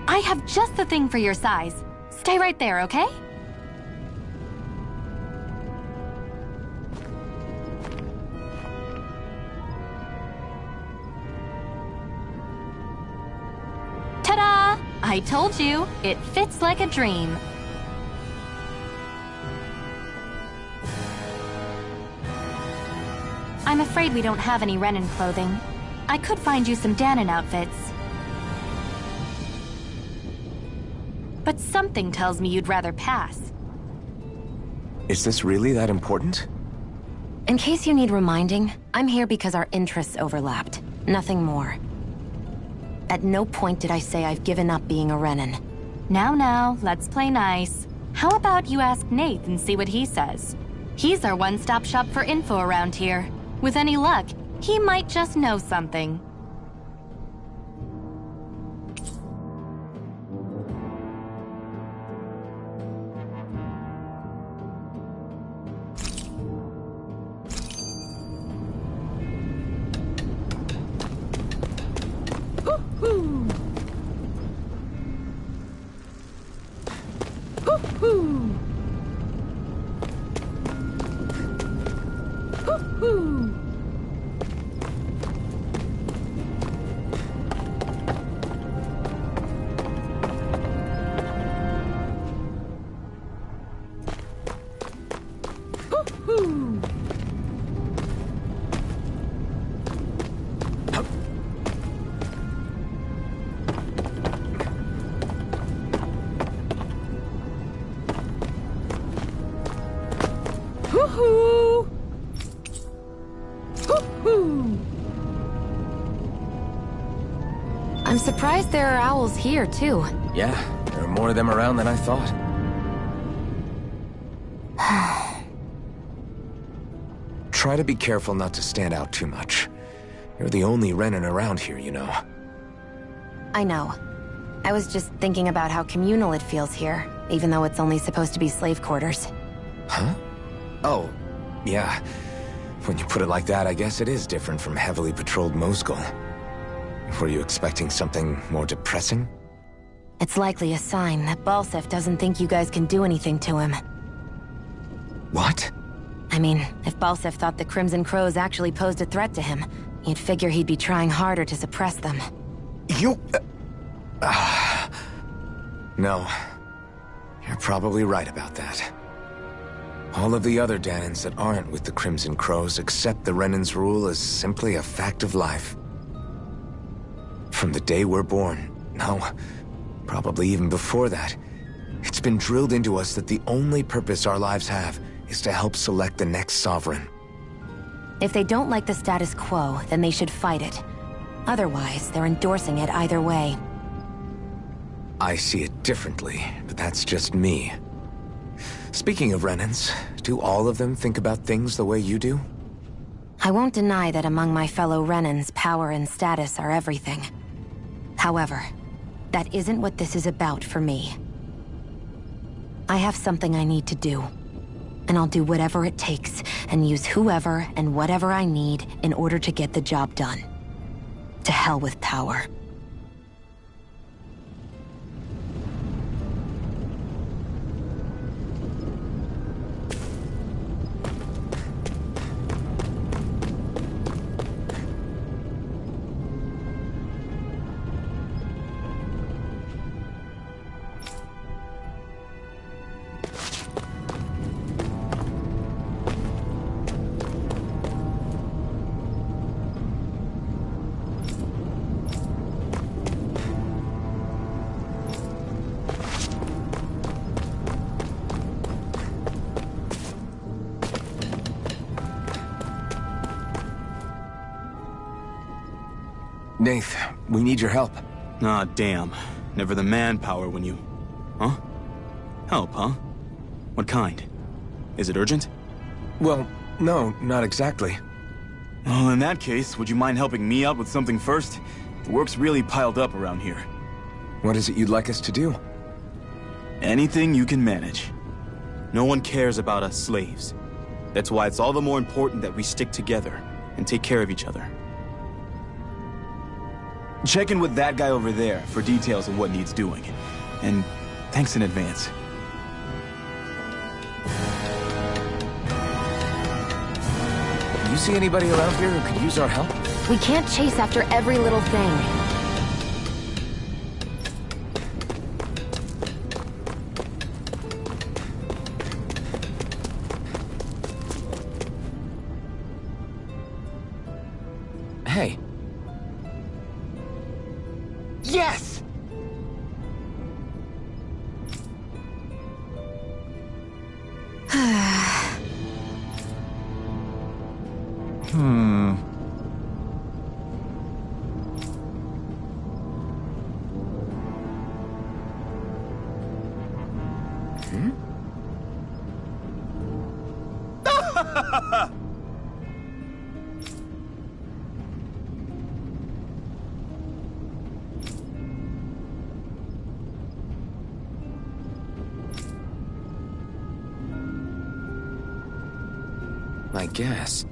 I have just the thing for your size. Stay right there, okay? Ta-da! I told you, it fits like a dream. I'm afraid we don't have any Renan clothing. I could find you some Dahnan outfits. But something tells me you'd rather pass. Is this really that important? In case you need reminding, I'm here because our interests overlapped. Nothing more. At no point did I say I've given up being a Renan. Now, let's play nice. How about you ask Nath and see what he says? He's our one-stop shop for info around here. With any luck, he might just know something. I'm surprised there are owls here, too. Yeah, there are more of them around than I thought. Try to be careful not to stand out too much. You're the only Renan around here, you know. I know. I was just thinking about how communal it feels here, even though it's only supposed to be slave quarters. Huh? Oh, yeah. When you put it like that, I guess it is different from heavily patrolled Mosgul. Were you expecting something more depressing? It's likely a sign that Balseph doesn't think you guys can do anything to him. What? I mean, if Balseph thought the Crimson Crows actually posed a threat to him, you'd figure he'd be trying harder to suppress them. You... No. You're probably right about that. All of the other Dahnans that aren't with the Crimson Crows accept the Renan's rule as simply a fact of life. From the day we're born, no, probably even before that, it's been drilled into us that the only purpose our lives have is to help select the next sovereign. If they don't like the status quo, then they should fight it. Otherwise, they're endorsing it either way. I see it differently, but that's just me. Speaking of Renans, do all of them think about things the way you do? I won't deny that among my fellow Renans, power and status are everything. However, that isn't what this is about for me. I have something I need to do. And I'll do whatever it takes, and use whoever and whatever I need in order to get the job done. To hell with power. Nath, we need your help. Ah, damn. Never the manpower when you... Huh? Help, huh? What kind? Is it urgent? Well, no, not exactly. Well, in that case, would you mind helping me out with something first? The work's really piled up around here. What is it you'd like us to do? Anything you can manage. No one cares about us slaves. That's why it's all the more important that we stick together and take care of each other. Check in with that guy over there for details of what needs doing. And thanks in advance. You see anybody around here who could use our help? We can't chase after every little thing. Hey. Yes! I guess.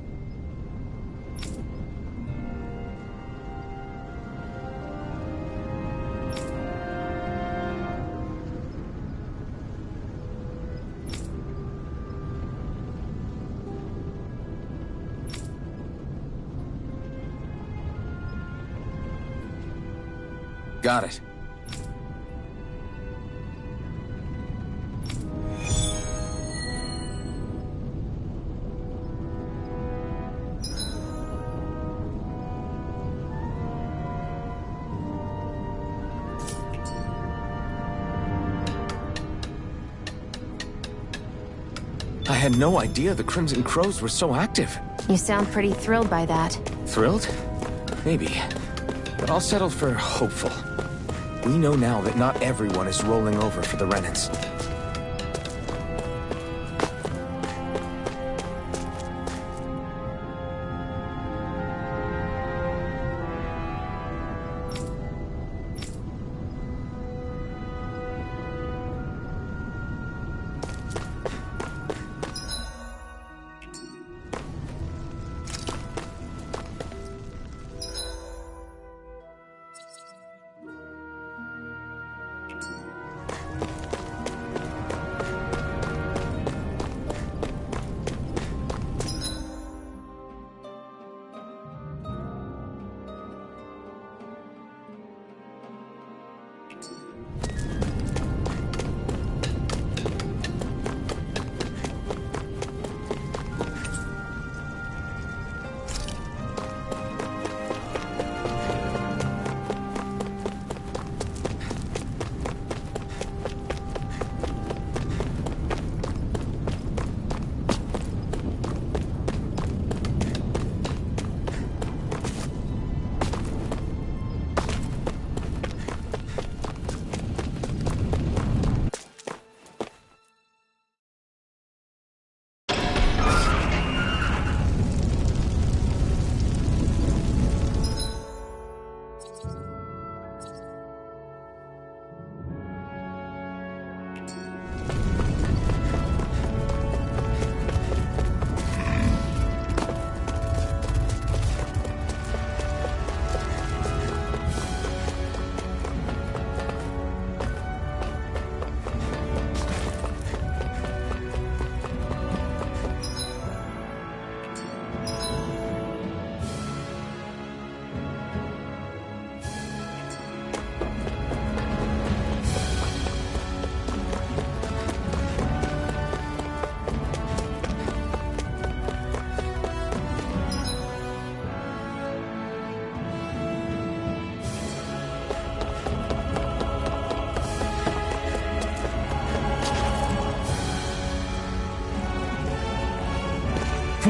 Got it. I had no idea the Crimson Crows were so active. You sound pretty thrilled by that. Thrilled? Maybe. But I'll settle for hopeful. We know now that not everyone is rolling over for the Renans.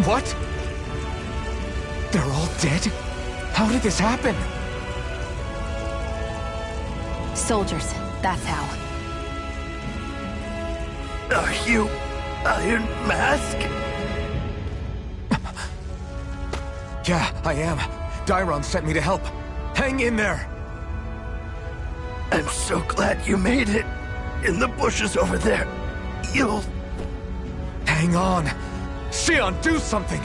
What? They're all dead? How did this happen? Soldiers, that's how. Are you Iron Mask? Yeah, I am. Dairon sent me to help. Hang in there! I'm so glad you made it. In the bushes over there. You'll... Hang on! Xion, do something!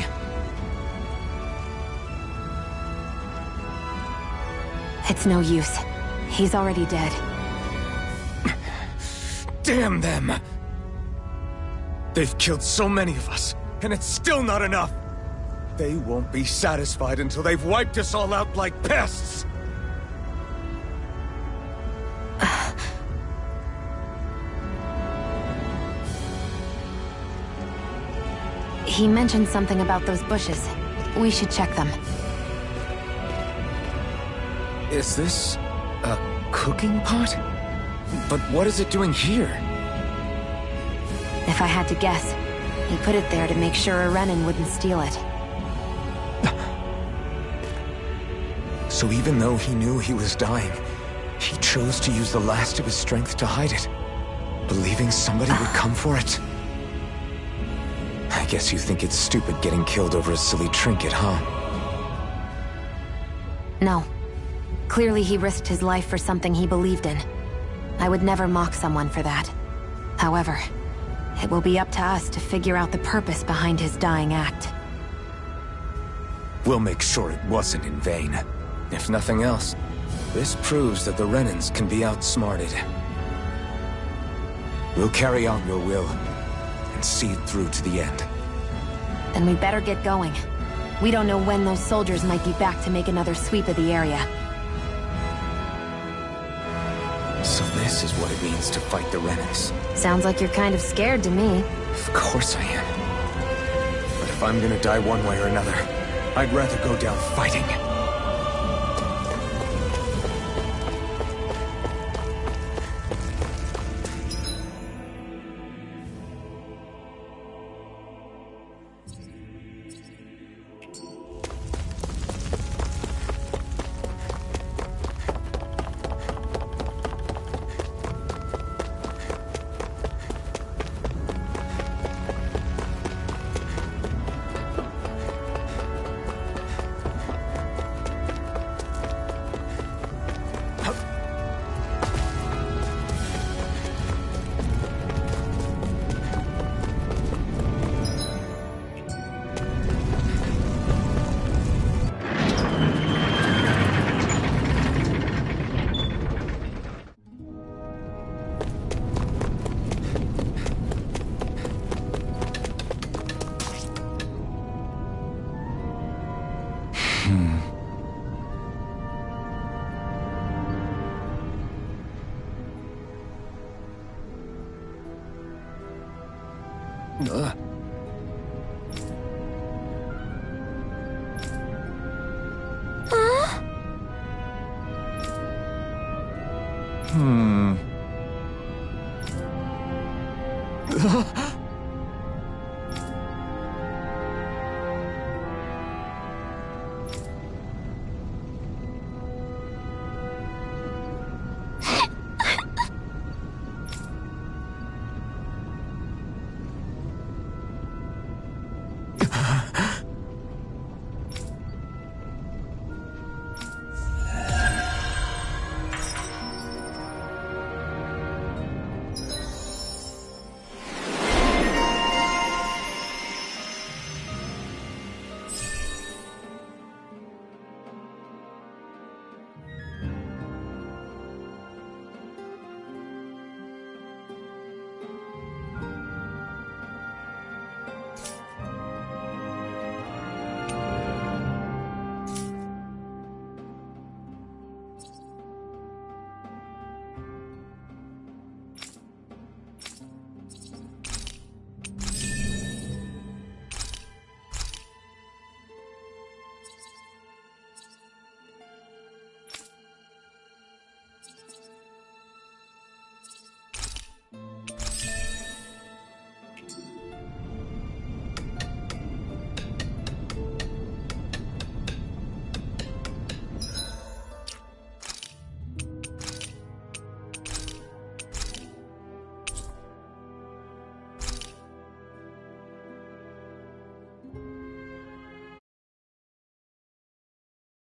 It's no use. He's already dead. Damn them! They've killed so many of us, and it's still not enough! They won't be satisfied until they've wiped us all out like pests! He mentioned something about those bushes. We should check them. Is this... a cooking pot? But what is it doing here? If I had to guess, he put it there to make sure a Renan wouldn't steal it. So even though he knew he was dying, he chose to use the last of his strength to hide it, believing somebody would come for it. I guess you think it's stupid getting killed over a silly trinket, huh? No. Clearly he risked his life for something he believed in. I would never mock someone for that. However, it will be up to us to figure out the purpose behind his dying act. We'll make sure it wasn't in vain. If nothing else, this proves that the Renans can be outsmarted. We'll carry out your will, and see it through to the end. Then we better get going. We don't know when those soldiers might be back to make another sweep of the area. So this is what it means to fight the Renans. Sounds like you're kind of scared to me. Of course I am. But if I'm gonna die one way or another, I'd rather go down fighting. Huh?